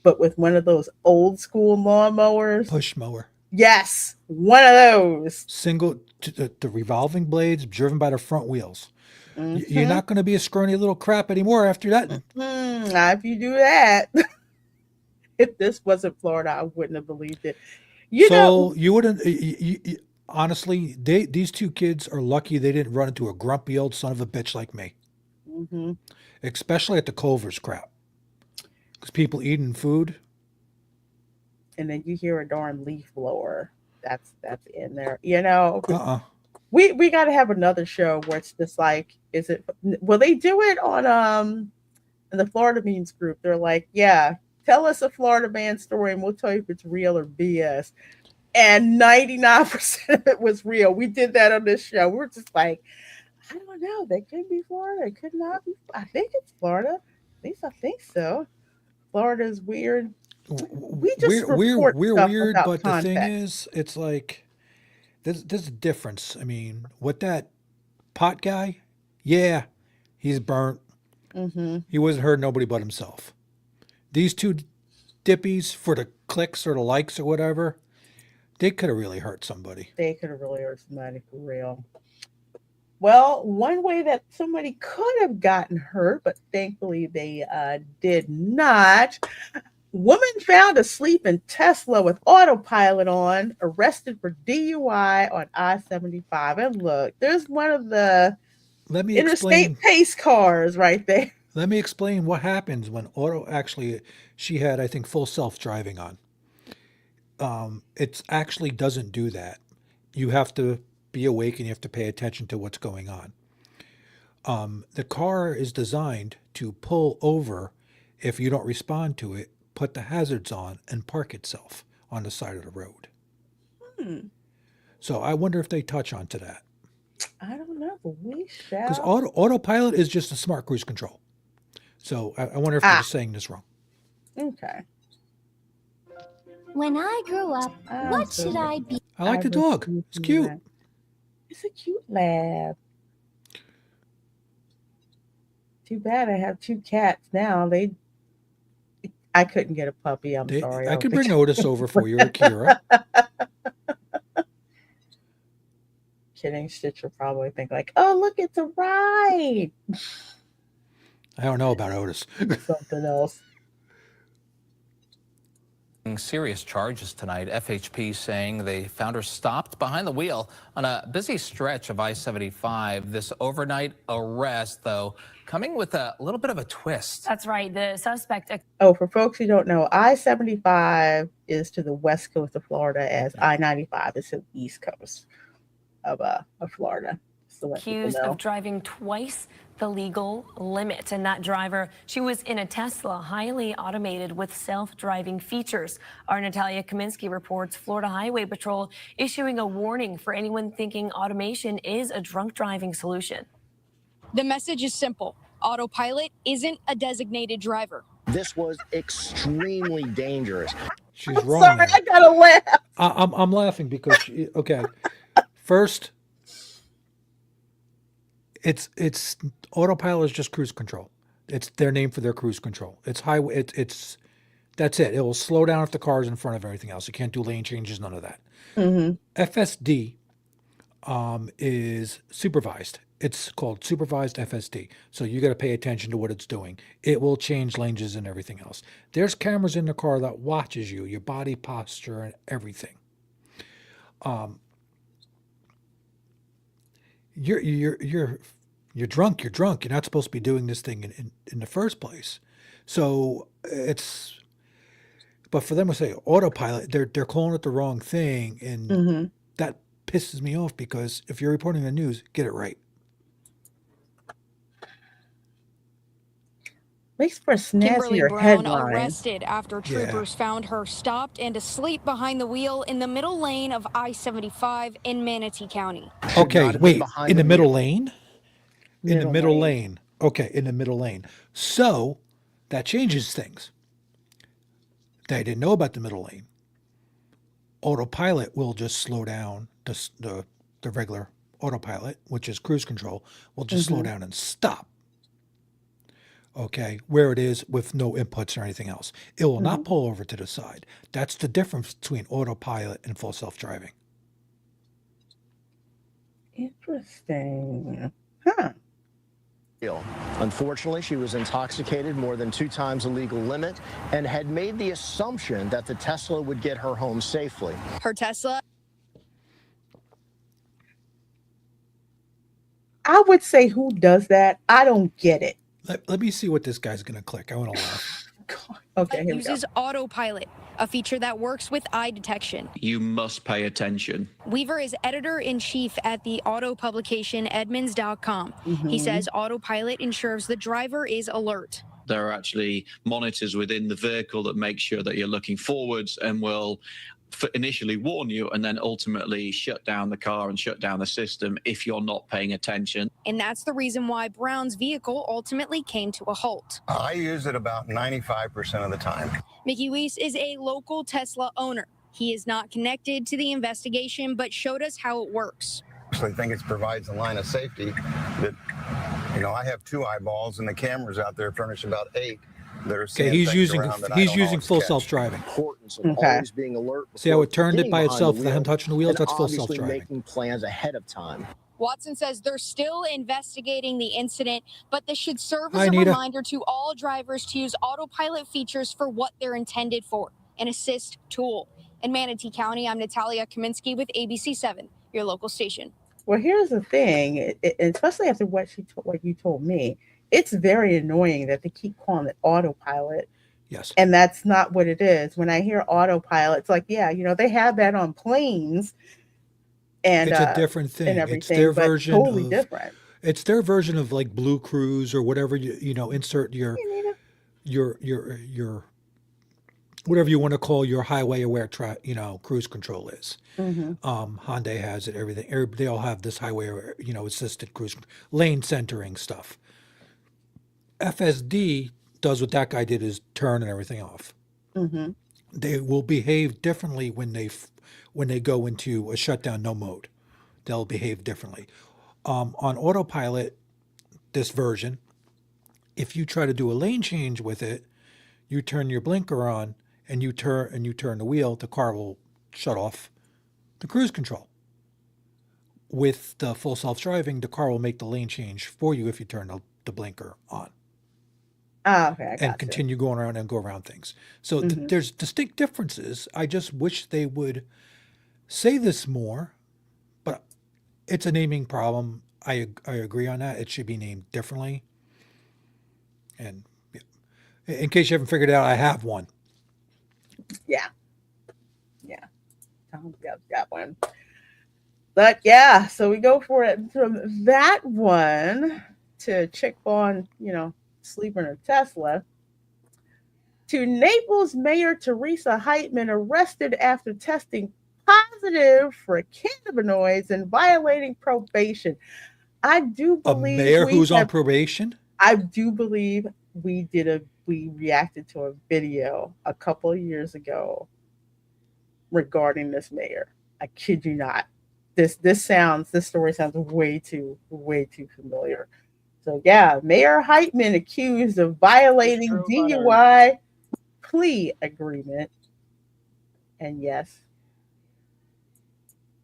but with one of those old school lawnmowers. Push mower. Yes, one of those. Single, the revolving blades driven by the front wheels. You're not going to be a scrawny little crap anymore after that. Not if you do that. If this wasn't Florida, I wouldn't have believed it. You wouldn't. Honestly, these two kids are lucky they didn't run into a grumpy old son of a bitch like me. Especially at the Culver's crap. Because people eating food. And then you hear a darn leaf blower. That's in there. You know. We got to have another show where it's just like, will they do it on in the Florida Memes group? They're like, yeah, tell us a Florida man story and we'll tell you if it's real or BS. And 99% of it was real. We did that on this show. We're just like, I don't know. They could be Florida. It could not be. I think it's Florida. At least I think so. Florida is weird. We just report we're stuff weird, without but context. the thing is, it's like there's a difference. I mean, with that pot guy, yeah, he's burnt. He wasn't hurting nobody but himself. These two dippies for the clicks or the likes or whatever, they could have really hurt somebody. They could have really hurt somebody for real. Well, one way that somebody could have gotten hurt, but thankfully they did not. Woman found asleep in Tesla with autopilot on, arrested for DUI on I-75. And look, there's one of the interstate pace cars right there. Let me explain what happens when she had, I think, full self-driving on. It actually doesn't do that. You have to be awake and you have to pay attention to what's going on. The car is designed to pull over if you don't respond to it, put the hazards on, and park itself on the side of the road. So I wonder if they touch on to that. I don't know, but we shall. Because autopilot is just a smart cruise control. So I wonder if they're just saying this wrong. Okay. When I grow up, what should I be? I like the dog. It's cute. It's a cute lab. Too bad I have two cats now. I couldn't get a puppy. I'm sorry. I could bring Otis over for you, Akira. Kidding. Stitch will probably think like, oh, look, it's a ride. I don't know about Otis. Something else. Serious charges tonight. FHP saying they found her stopped behind the wheel on a busy stretch of I-75. This overnight arrest, though, coming with a little bit of a twist. That's right. The suspect. Oh, for folks who don't know, I-75 is to the west coast of Florida, as I-95 is to the east coast of Florida. So accused of driving twice the legal limit. And that driver, she was in a Tesla, highly automated with self-driving features. Our Natalia Kaminsky reports Florida Highway Patrol issuing a warning for anyone thinking automation is a drunk driving solution. The message is simple. Autopilot isn't a designated driver. This was extremely dangerous. She's wrong. Sorry, I gotta laugh. I'm laughing because okay. First, it's autopilot is just cruise control. It's their name for their cruise control. It's highway. It's that's it. It will slow down if the car is in front of everything else. You can't do lane changes, none of that. FSD is supervised. It's called supervised FSD. So you got to pay attention to what it's doing. It will change lanes and everything else. There's cameras in the car that watches you, your body posture and everything. You're drunk. You're drunk. You're not supposed to be doing this thing in the first place. So but for them to say autopilot, they're calling it the wrong thing, and that pisses me off because if you're reporting the news, get it right. Makes for a Kimberly snazzier Brown headline. arrested after troopers found her stopped and asleep behind the wheel in the middle lane of I-75 in Manatee County. Okay, wait, in the middle lane? in the middle lane. Okay, in the middle lane. So that changes things. They didn't know about the middle lane. Autopilot will just slow down. The regular autopilot, which is cruise control, will just slow down and stop. Okay, where it is with no inputs or anything else. It will not pull over to the side. That's the difference between autopilot and full self-driving. Interesting. Huh. Unfortunately, she was intoxicated more than 2 times the legal limit and had made the assumption that the Tesla would get her home safely. Her Tesla. I would say, who does that? I don't get it. Let me see what this guy's going to click. I want to laugh. Okay, here we go. Uses autopilot, a feature that works with eye detection. You must pay attention. Weaver is editor-in-chief at the auto publication Edmunds.com. He says autopilot ensures the driver is alert. There are actually monitors within the vehicle that make sure that you're looking forwards and will initially warn you and then ultimately shut down the car and shut down the system if you're not paying attention. And that's the reason why Brown's vehicle ultimately came to a halt. I use it about 95% of the time. Mickey Weiss is a local Tesla owner. He is not connected to the investigation, but showed us how it works. I think it provides a line of safety that, I have 2 eyeballs and the cameras out there furnish about 8. Okay, he's using full self-driving. Okay. Being alert. See how it turned it by itself without him touching the wheels? That's full self-driving. Making plans ahead of time. Watson says they're still investigating the incident, but this should serve as Hi, a Anita. reminder to all drivers to use autopilot features for what they're intended for, an assist tool. In Manatee County, I'm Natalia Kaminsky with ABC7, your local station. Well, here's the thing, especially after what you told me, it's very annoying that they keep calling it autopilot. Yes. And that's not what it is. When I hear autopilot, it's like, yeah, they have that on planes. And it's a different thing. And everything, it's their but version totally of different. It's their version of like Blue Cruise or whatever insert your whatever you want to call your highway aware cruise control is. Hyundai has it. Everything. They all have this highway aware, assisted cruise lane centering stuff. FSD does what that guy did, is turn and everything off. They will behave differently when they go into a shutdown no mode. They'll behave differently. On autopilot, this version, if you try to do a lane change with it, you turn your blinker on and you turn the wheel, the car will shut off the cruise control. With the full self-driving, the car will make the lane change for you if you turn the blinker on. Okay, and continue going around and go around things. So there's distinct differences. I just wish they would say this more, but it's a naming problem. I agree on that. It should be named differently. And in case you haven't figured it out, I have one. Yeah. Tom's got one. But yeah, so we go for it from that one to chick on, sleeping in a Tesla, to Naples Mayor Teresa Heitman arrested after testing positive for cannabinoids and violating probation. I do believe a mayor who's on probation. I do believe we reacted to a video a couple of years ago regarding this mayor. I kid you not. This story sounds way too familiar. So yeah, Mayor Heitman accused of violating DUI plea agreement. And yes,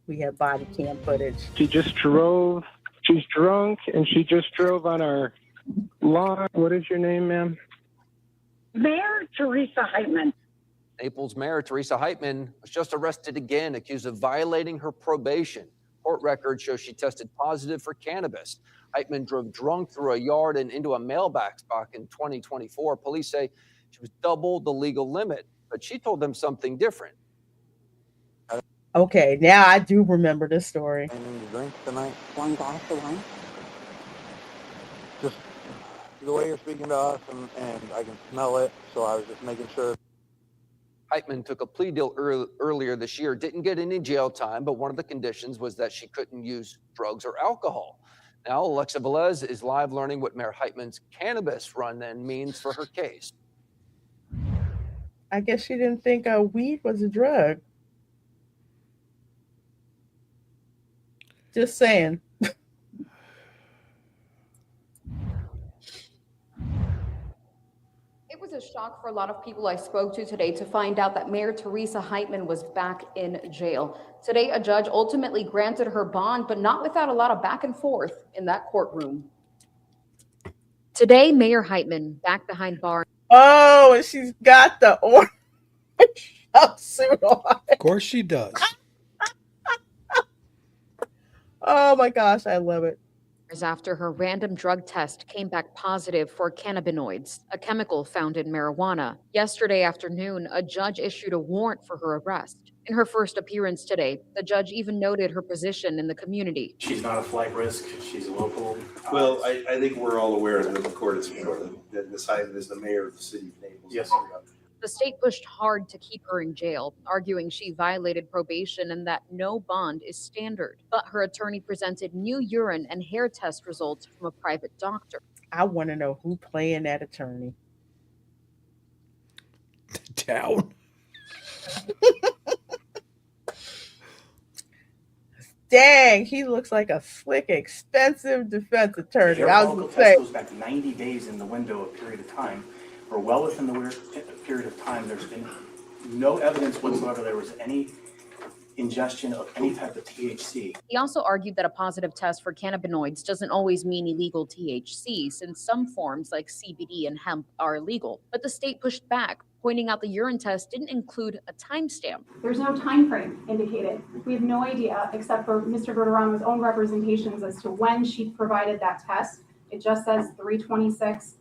we have body cam footage. She's drunk and she just drove on our lawn. What is your name, ma'am? Mayor Teresa Heitman. Naples Mayor Teresa Heitman was just arrested again, accused of violating her probation. Court records show she tested positive for cannabis. Heitman drove drunk through a yard and into a mailbox back in 2024. Police say she was double the legal limit, but she told them something different. Okay, now I do remember this story. I need to drink tonight. 1 glass of wine. Just the way you're speaking to us, and I can smell it, so I was just making sure. Heitman took a plea deal earlier this year, didn't get any jail time, but one of the conditions was that she couldn't use drugs or alcohol. Now, Alexa Velez is live learning what Mayor Heitman's cannabis run-in means for her case. I guess she didn't think weed was a drug. Just saying. It was a shock for a lot of people I spoke to today to find out that Mayor Teresa Heitman was back in jail. Today, a judge ultimately granted her bond, but not without a lot of back and forth in that courtroom. Today, Mayor Heitman back behind bars. Oh, and she's got the orange suit on. Of course she does. Oh my gosh, I love it. After her random drug test came back positive for cannabinoids, a chemical found in marijuana. Yesterday afternoon, a judge issued a warrant for her arrest. In her first appearance today, the judge even noted her position in the community. She's not a flight risk. She's a local. Well, I think we're all aware that the court is that Ms. Hyman is the mayor of the city of Naples. Yes. The state pushed hard to keep her in jail, arguing she violated probation and that no bond is standard. But her attorney presented new urine and hair test results from a private doctor. I want to know who playing that attorney. Down. Dang, he looks like a slick, expensive defense attorney. Your I was medical going to test say. goes back 90 days in the window of period of time. We're well within the period of time. There's been no evidence whatsoever there was any ingestion of any type of THC. He also argued that a positive test for cannabinoids doesn't always mean illegal THC, since some forms like CBD and hemp are illegal. But the state pushed back, pointing out the urine test didn't include a timestamp. There's no time frame indicated. We have no idea, except for Mr. Verderama's own representations as to when she provided that test. It just says 326.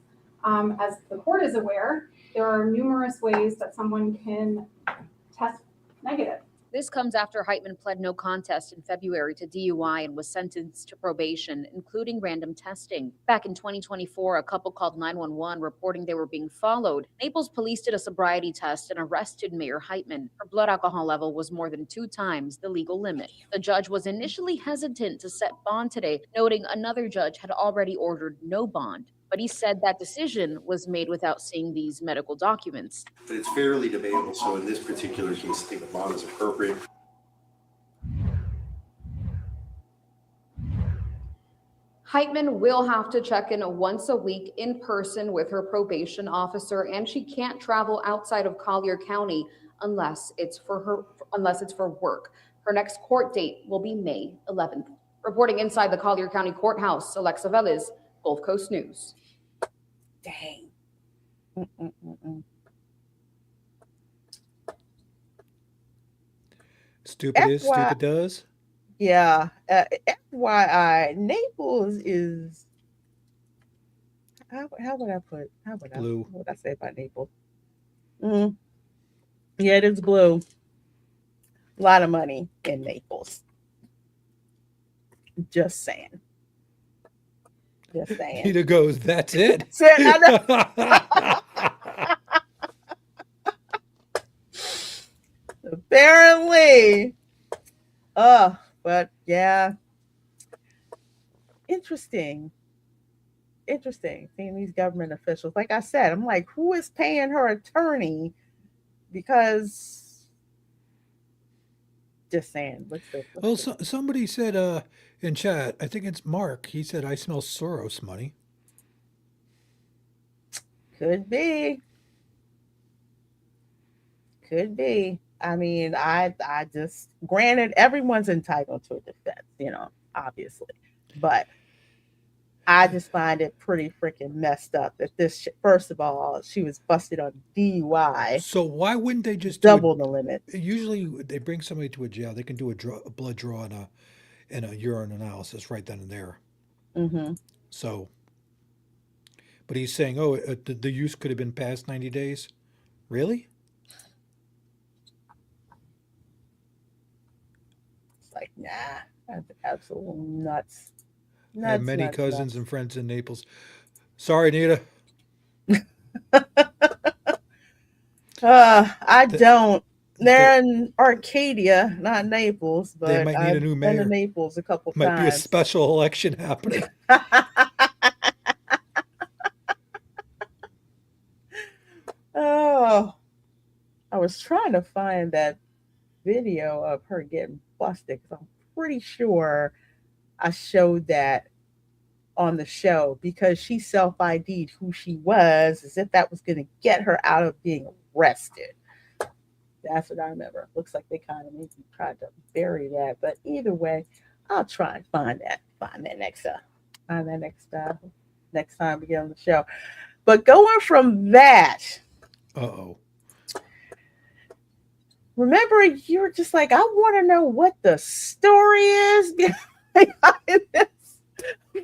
As the court is aware, there are numerous ways that someone can test negative. This comes after Heitman pled no contest in February to DUI and was sentenced to probation, including random testing. Back in 2024, a couple called 911 reporting they were being followed. Naples police did a sobriety test and arrested Mayor Heitman. Her blood alcohol level was more than 2 times the legal limit. The judge was initially hesitant to set bond today, noting another judge had already ordered no bond. But he said that decision was made without seeing these medical documents. But it's fairly debatable, so in this particular case, I think a bond is appropriate. Heitman will have to check in once a week in person with her probation officer, and she can't travel outside of Collier County unless it's for work. Her next court date will be May 11th. Reporting inside the Collier County Courthouse, Alexa Velez, Gulf Coast News. Dang. Stupid is, stupid does. Yeah. FYI, Naples is. How would I put? Blue. What would I say about Naples? Yeah, it is blue. A lot of money in Naples. Just saying. Just saying. Peter goes, that's it. That's it. I know. Apparently. But yeah. Interesting seeing these government officials. Like I said, I'm like, who is paying her attorney? Because just saying. Well, somebody said in chat, I think it's Mark, he said, I smell Soros money. Could be. I mean, I just, granted, everyone's entitled to a defense, obviously. But I just find it pretty freaking messed up that this, first of all, she was busted on DUI. So why wouldn't they just double the limit? Usually they bring somebody to a jail, they can do a blood draw and a urine analysis right then and there. Mm-hmm. So, but he's saying, the use could have been past 90 days. Really? It's like, nah, that's absolutely nuts. I have many cousins and friends in Naples. Sorry, Nita. I don't. They're in Arcadia, not Naples, They but might need a I've new been to mayor. Naples a couple Might be a times. special election happening. Oh, I was trying to find that video of her getting busted because I'm pretty sure I showed that on the show because she self ID'd who she was as if that was going to get her out of being arrested. That's what I remember. Looks like they kind of maybe tried to bury that, but either way, I'll try and find that. Find that next time we get on the show. But going from that, Uh-oh. remember you were just like, I want to know what the story is behind this.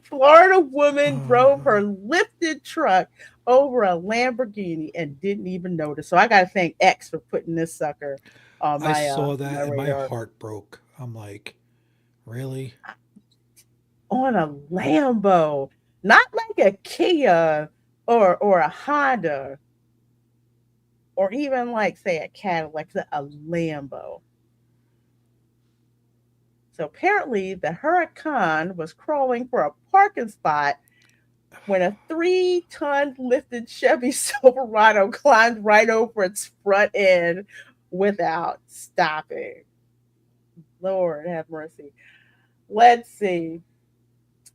Florida woman drove her lifted truck over a Lamborghini and didn't even notice. So I got to thank X for putting this sucker on I my saw my that and my radar. heart broke. I'm like, really? On a Lambo, not like a Kia or a Honda, or even like say a Cadillac, a Lambo. So apparently the Huracan was crawling for a parking spot when a 3-ton lifted Chevy Silverado climbed right over its front end without stopping. Lord have mercy. Let's see.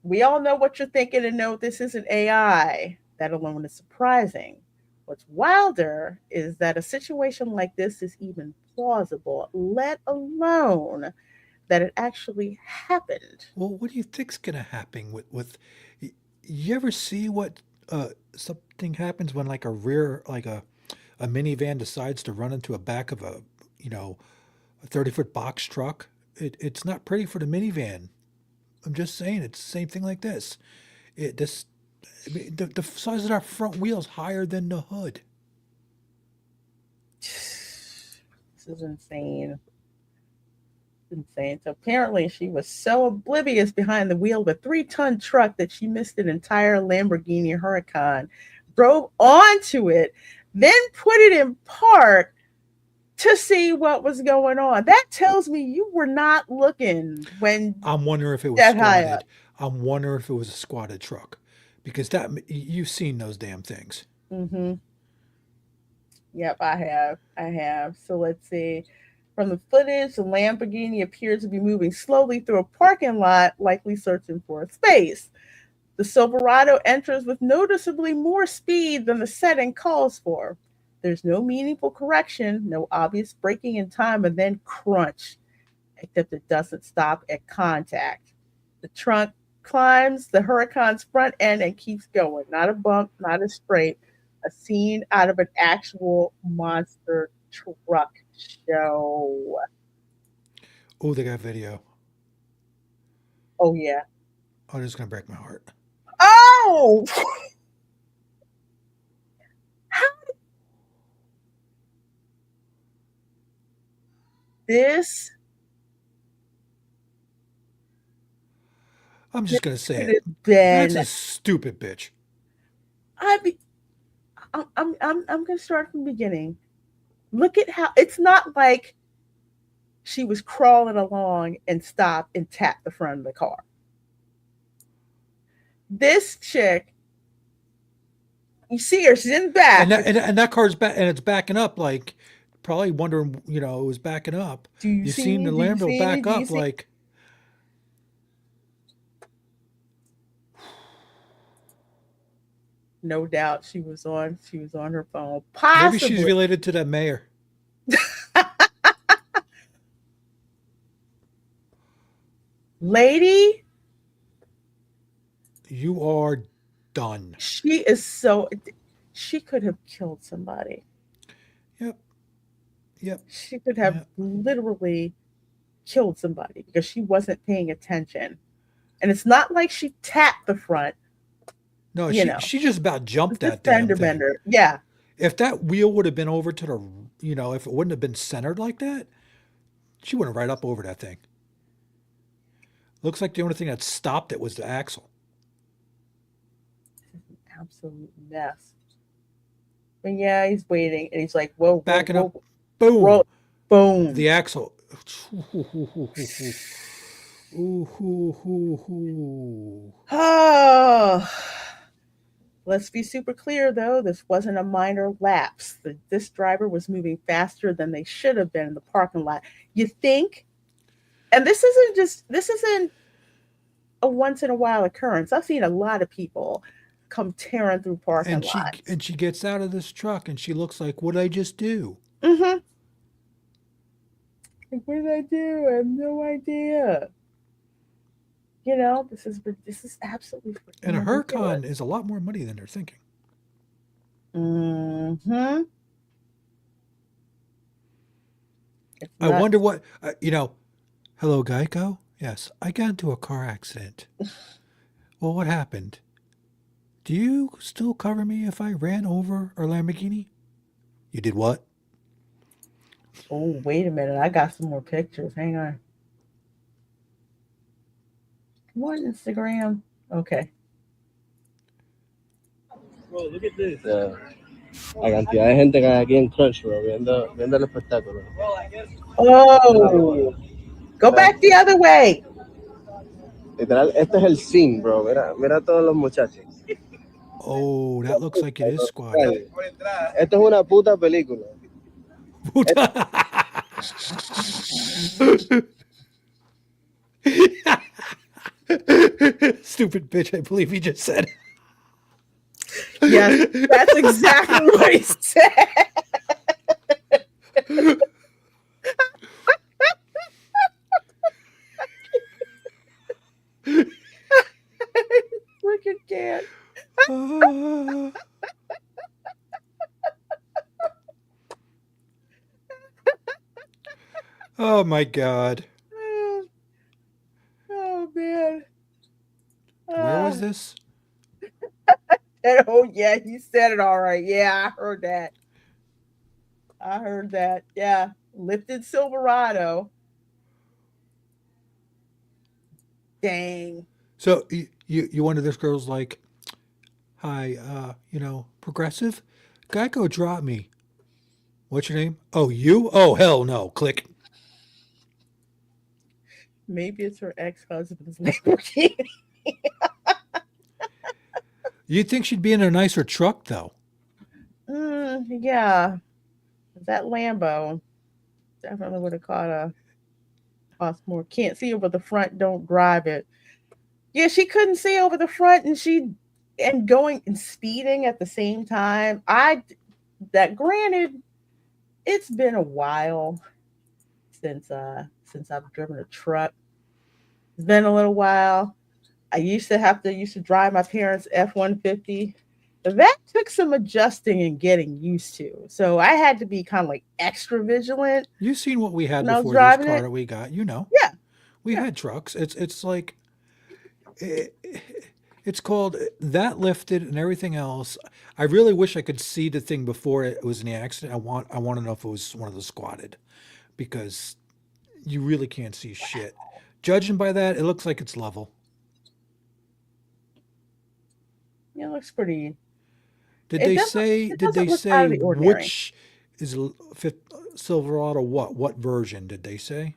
We all know what you're thinking and know this isn't AI. That alone is surprising. What's wilder is that a situation like this is even plausible, let alone that it actually happened. Well, what do you think's gonna happen with you ever see what something happens when like a minivan decides to run into a back of a, you know, a 30-foot box truck? It's not pretty for the minivan. I'm just saying it's the same thing like this. This I mean, the size of that front wheel is higher than the hood. This is insane. Insane. So apparently she was so oblivious behind the wheel of a 3-ton truck that she missed an entire Lamborghini Huracan, drove onto it, then put it in park to see what was going on. That tells me you were not looking when I'm wondering if it was that high up. squatted. I'm wondering if it was a squatted truck, because that you've seen those damn things. Mm-hmm. Yep, I have. So let's see. From the footage, the Lamborghini appears to be moving slowly through a parking lot, likely searching for a space. The Silverado enters with noticeably more speed than the setting calls for. There's no meaningful correction, no obvious braking in time, and then crunch, except it doesn't stop at contact. The trunk climbs the Huracan's front end and keeps going. Not a bump, not a scrape. A scene out of an actual monster truck show. Oh, they got video. Oh, yeah. Oh, this is gonna break my heart. Oh! This I'm just gonna say could it. have been. That's a stupid bitch. I'm gonna start from the beginning. Look at how it's not like she was crawling along and stopped and tapped the front of the car. This chick, you see her, she's in the back. And that car's back, and it's backing up, like probably wondering, you know, it was backing up. Do you see seen me? the Do you Lambo see back me? Do you up, see- like No doubt she was on her phone. Possibly. maybe she's related to that mayor. Lady, You are done. she could have killed somebody. Yep. She could have literally killed somebody because she wasn't paying attention. And it's not like she tapped the front. No, You know. she just about jumped It's a that damn fender thing. bender. Yeah. If that wheel would have been over to the, you know, if it wouldn't have been centered like that, she went right up over that thing. Looks like the only thing that stopped it was the axle. Absolute mess. But yeah, he's waiting and he's like, whoa, Backing whoa, up. Boom. Boom. The axle. Oh, let's be super clear though. This wasn't a minor lapse. This driver was moving faster than they should have been in the parking lot. You think? And this isn't a once in a while occurrence. I've seen a lot of people come tearing through parking lots. And she gets out of this truck and she looks like, what did I just do? Mm-hmm. Like, what did I do? I have no idea. You know, this is absolutely. And a Huracan is a lot more money than they're thinking. Mm-hmm. I wonder what Hello, Geico. Yes, I got into a car accident. Well, what happened? Do you still cover me if I ran over a Lamborghini? You did what? Oh, wait a minute. I got some more pictures. Hang on. What Instagram? Okay. Bro, look at this. La cantidad de gente que hay aquí en Crunch, bro, viendo el espectáculo. Oh, go back the other way. Literal, este es el scene, bro. Mira todos los muchachos. Oh, that looks like it is squatted. Esto es una puta película. Stupid bitch, I believe he just said. Yes, that's exactly what he said. Freaking can't. Oh my God. Oh man. Where was this? Oh yeah, you said it all right. Yeah, I heard that. Yeah. Lifted Silverado. Dang. So you wonder this girl's like, hi, progressive? Geico dropped me. What's your name? Oh, you? Oh, hell no. Click. Maybe it's her ex-husband's Lamborghini. You'd think she'd be in a nicer truck, though. Yeah. That Lambo definitely would have cost more. Can't see over the front, don't drive it. Yeah, she couldn't see over the front and going and speeding at the same time. Granted, it's been a while since I've driven a truck. It's been a little while. I used to drive my parents' F-150. That took some adjusting and getting used to. So I had to be kind of like extra vigilant. You've seen what we had before this car that we got, Yeah. We had trucks. It's like it's called that lifted and everything else. I really wish I could see the thing before it was in the accident. I want to know if it was one of the squatted, because you really can't see shit. Judging by that, it looks like it's level. Yeah, it looks pretty. Did they say which is Silverado? What version did they say?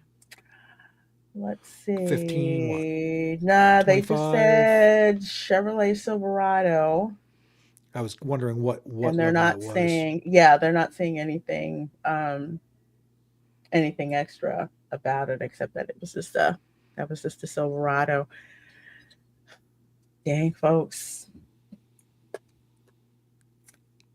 Let's see. 15 what? Nah, they just said Chevrolet Silverado. I was wondering what and they're not saying. Yeah, they're not saying anything extra about it except that it was just a Silverado. Dang, folks.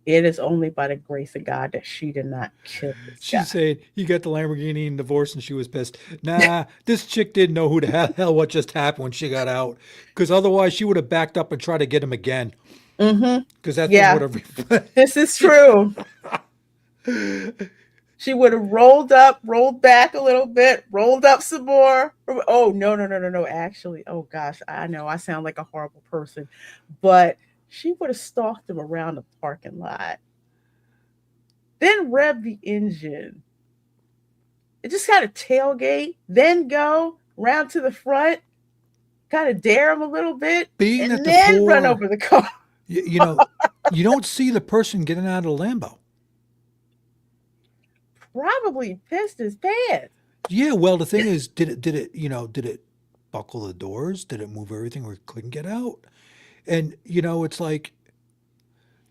It is only by the grace of God that she did not kill this guy. She said he got the Lamborghini and divorced, and she was pissed. Nah, this chick didn't know who the hell what just happened when she got out, because otherwise she would have backed up and tried to get him again. Because that thing would have. This is true. She would have rolled back a little bit, rolled up some more. Oh, no. Actually, oh gosh, I know I sound like a horrible person, but she would have stalked him around the parking lot, then rev the engine. It just got a tailgate, then go round to the front, kind of dare him a little bit, and then run over the car. You don't see the person getting out of the Lambo. probably pissed his pants. Yeah, well, the thing is, did it buckle the doors? Did it move everything where it couldn't get out? And it's like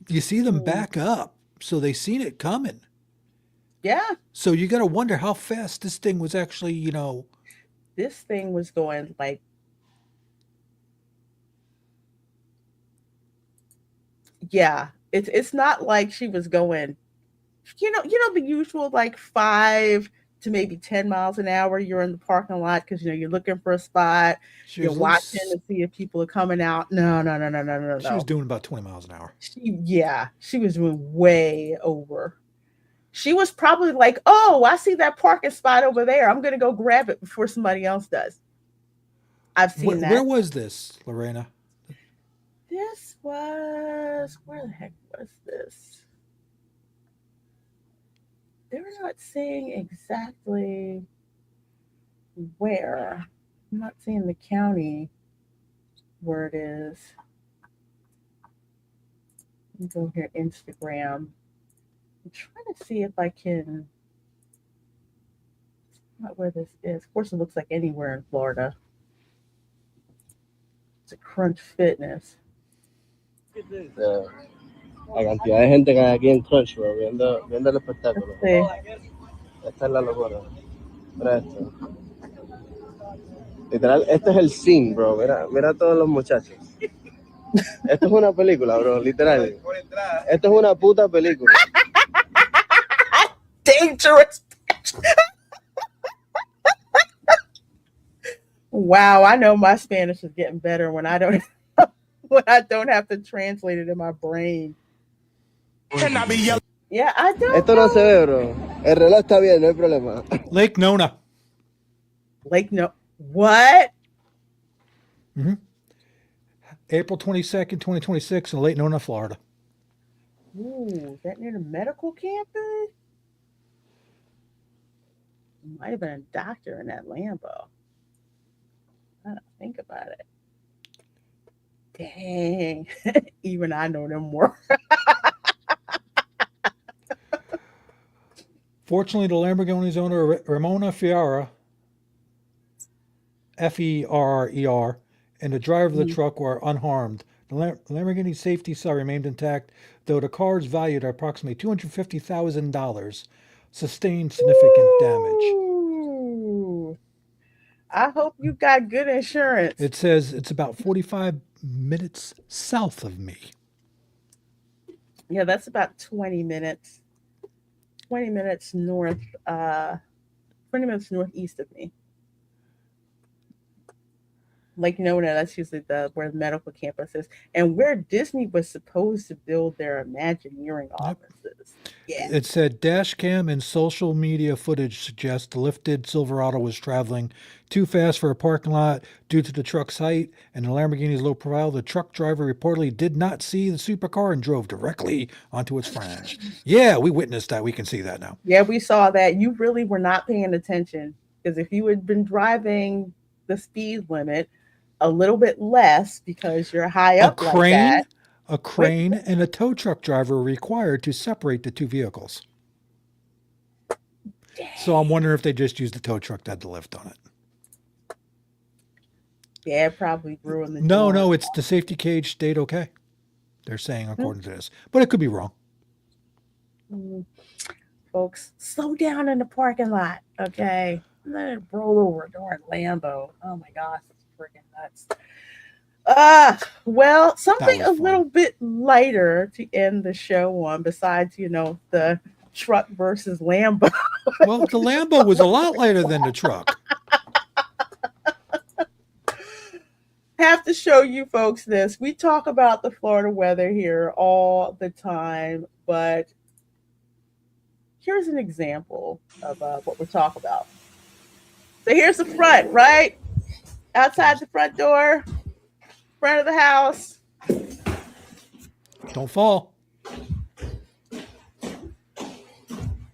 you see them back up, so they seen it coming. Yeah. So you got to wonder how fast this thing was actually, This thing was going like, yeah. It's not like she was going, the usual like 5 to maybe 10 miles an hour. You're in the parking lot because you're looking for a spot. She You're was at watching least, to see if people are coming out. No. she was doing about 20 miles an hour. She was doing way over. She was probably like, oh, I see that parking spot over there. I'm going to go grab it before somebody else does. I've seen that. Where was this, LaReina? This was, where the heck was this? They're not saying exactly where. I'm not seeing the county where it is. Let me go here, Instagram. I'm trying to see if I can, not where this is. Of course, it looks like anywhere in Florida. It's a Crunch Fitness. La cantidad de gente que hay aquí en Crunch, bro, viendo el espectáculo. Sí. Esta es la locura. Mira esto. Literal, este es el scene, bro. Mira a todos los muchachos. Esto es una película, bro, literal. Esto es una puta película. Dangerous. Wow, I know my Spanish is getting better when I don't have to translate it in my brain. Yeah, I don't. Esto no se ve, bro. El reloj está bien, no hay problema. Lake Nona. What? Mm-hmm. April 22nd, 2026 in Lake Nona, Florida. Ooh, is that near the medical campus? Might have been a doctor in that Lambo. I don't think about it. Dang. Even I know them more. Fortunately, the Lamborghini's owner, Ramona Ferreira, Ferrer, and the driver of the truck were unharmed. The Lamborghini safety cell remained intact, though the cars valued at approximately $250,000 sustained significant damage. I hope you got good insurance. It says it's about 45 minutes south of me. Yeah, that's about 20 minutes. 20 minutes north, 20 minutes northeast of me. Lake Nona, that's usually where the medical campus is, and where Disney was supposed to build their Imagineering offices. Yeah. It said dash cam and social media footage suggests the lifted Silverado was traveling too fast for a parking lot due to the truck's height and the Lamborghini's low profile. The truck driver reportedly did not see the supercar and drove directly onto its friend. Yeah, we witnessed that. We can see that now. Yeah, we saw that. You really were not paying attention, because if you had been driving the speed limit a little bit less because you're high up like that. A crane and a tow truck driver are required to separate the two vehicles. Dang. So I'm wondering if they just used the tow truck that had the lift on it. Yeah, it probably ruined the No, it's the safety cage stayed okay. They're saying according to this, but it could be wrong. Folks, slow down in the parking lot, okay? Let it roll over during Lambo. Oh my gosh, it's freaking nuts. Well, something a little bit lighter to end the show on, besides, the truck versus Lambo. Well, the Lambo was a lot lighter than the truck. Have to show you folks this. We talk about the Florida weather here all the time, but here's an example of what we're talking about. So here's the front, right? Outside the front door, front of the house. Don't fall.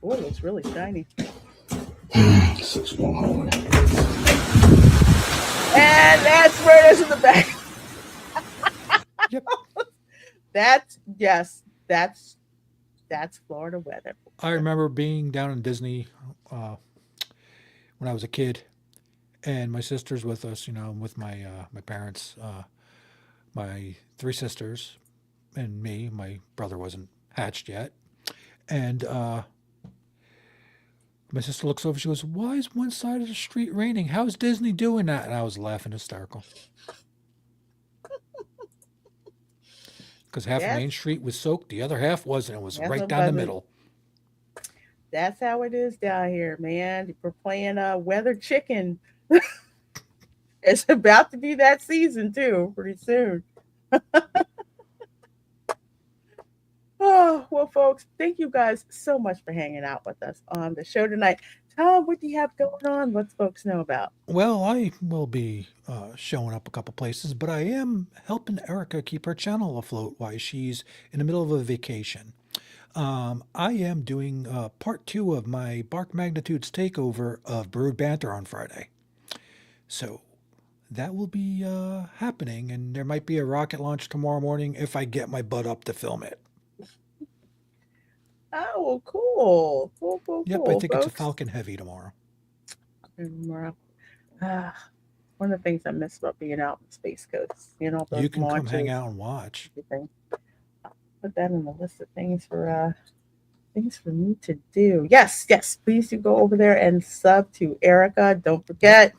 Oh, it looks really shiny. 6-1. And that's where it is in the back. Yep. That's That's Florida weather. I remember being down in Disney when I was a kid, and my sister's with us. With my parents, my three sisters, and me. My brother wasn't hatched yet, and my sister looks over. She goes, "Why is one side of the street raining? How's Disney doing that?" And I was laughing hysterical because half of Main Street was soaked, the other half wasn't. It was That's right what down the wasn't. middle. That's how it is down here, man. We're playing weather chicken. It's about to be that season too, pretty soon. Oh, well, folks, thank you guys so much for hanging out with us on the show tonight. Tom, what do you have going on? What's folks know about? Well, I will be showing up a couple places, but I am helping Erica keep her channel afloat while she's in the middle of a vacation. I am doing part 2 of my Bark Magnitudes takeover of Brood Banter on Friday. So that will be happening, and there might be a rocket launch tomorrow morning if I get my butt up to film it. Oh, cool. Cool, Yep, cool, I think it's a folks. Falcon Heavy tomorrow. Tomorrow. One of the things I miss about being out in Space Coast, those You can come hang launches, out and watch. everything. Put that in the list of things for me to do. Yes, please do go over there and sub to Erica. Don't forget,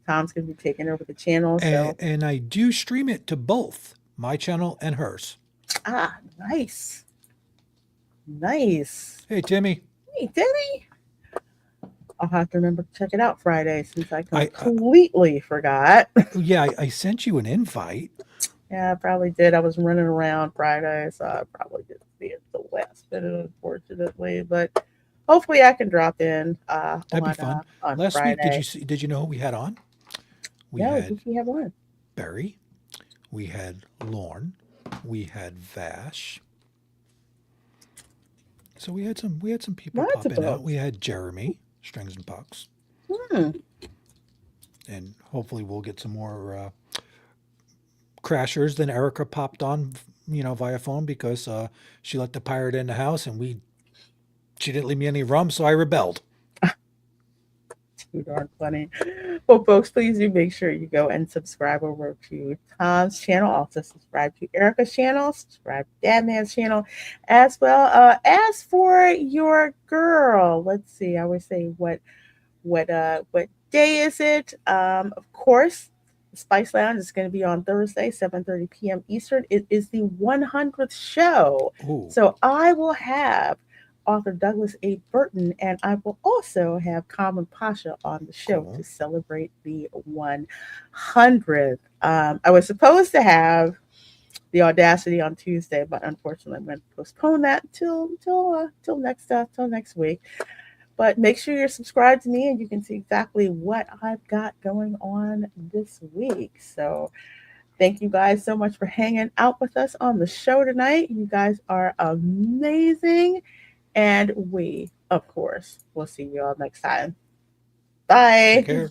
Tom's going to be taking over the channel. So And I do stream it to both my channel and hers. Nice. Hey, Timmy. Hey, Timmy. I'll have to remember to check it out Friday since I completely forgot. Yeah, I sent you an invite. Yeah, I probably did. I was running around Friday, so I probably didn't see it the last minute, unfortunately. But hopefully, I can drop in. That'd be fun. On Last Friday. week, did you know who we had on? We Who had we have on? Barry. We had Lorne. We had Vash. So we had some people Lots pop of in out. folks. We had Jeremy, Strings and Pucks. And hopefully we'll get some more crashers. Then Erica popped on, via phone because she let the pirate in the house and she didn't leave me any rum, so I rebelled. Too darn funny. Well, folks, please do make sure you go and subscribe over to Tom's channel. Also subscribe to Erica's channel, subscribe to Dadman's channel as well. As for your girl, let's see, I always say what day is it? Of course, the Spice Lounge is going to be on Thursday, 7:30 p.m. Eastern. It is the 100th show. Ooh. So I will have author Douglas A. Burton, and I will also have Carmen Pasha on the show to celebrate the 100th. I was supposed to have the Audacity on Tuesday, but unfortunately, I'm going to postpone that till next week. But make sure you're subscribed to me, and you can see exactly what I've got going on this week. So thank you guys so much for hanging out with us on the show tonight. You guys are amazing. And we, of course, will see you all next time. Bye. Take care.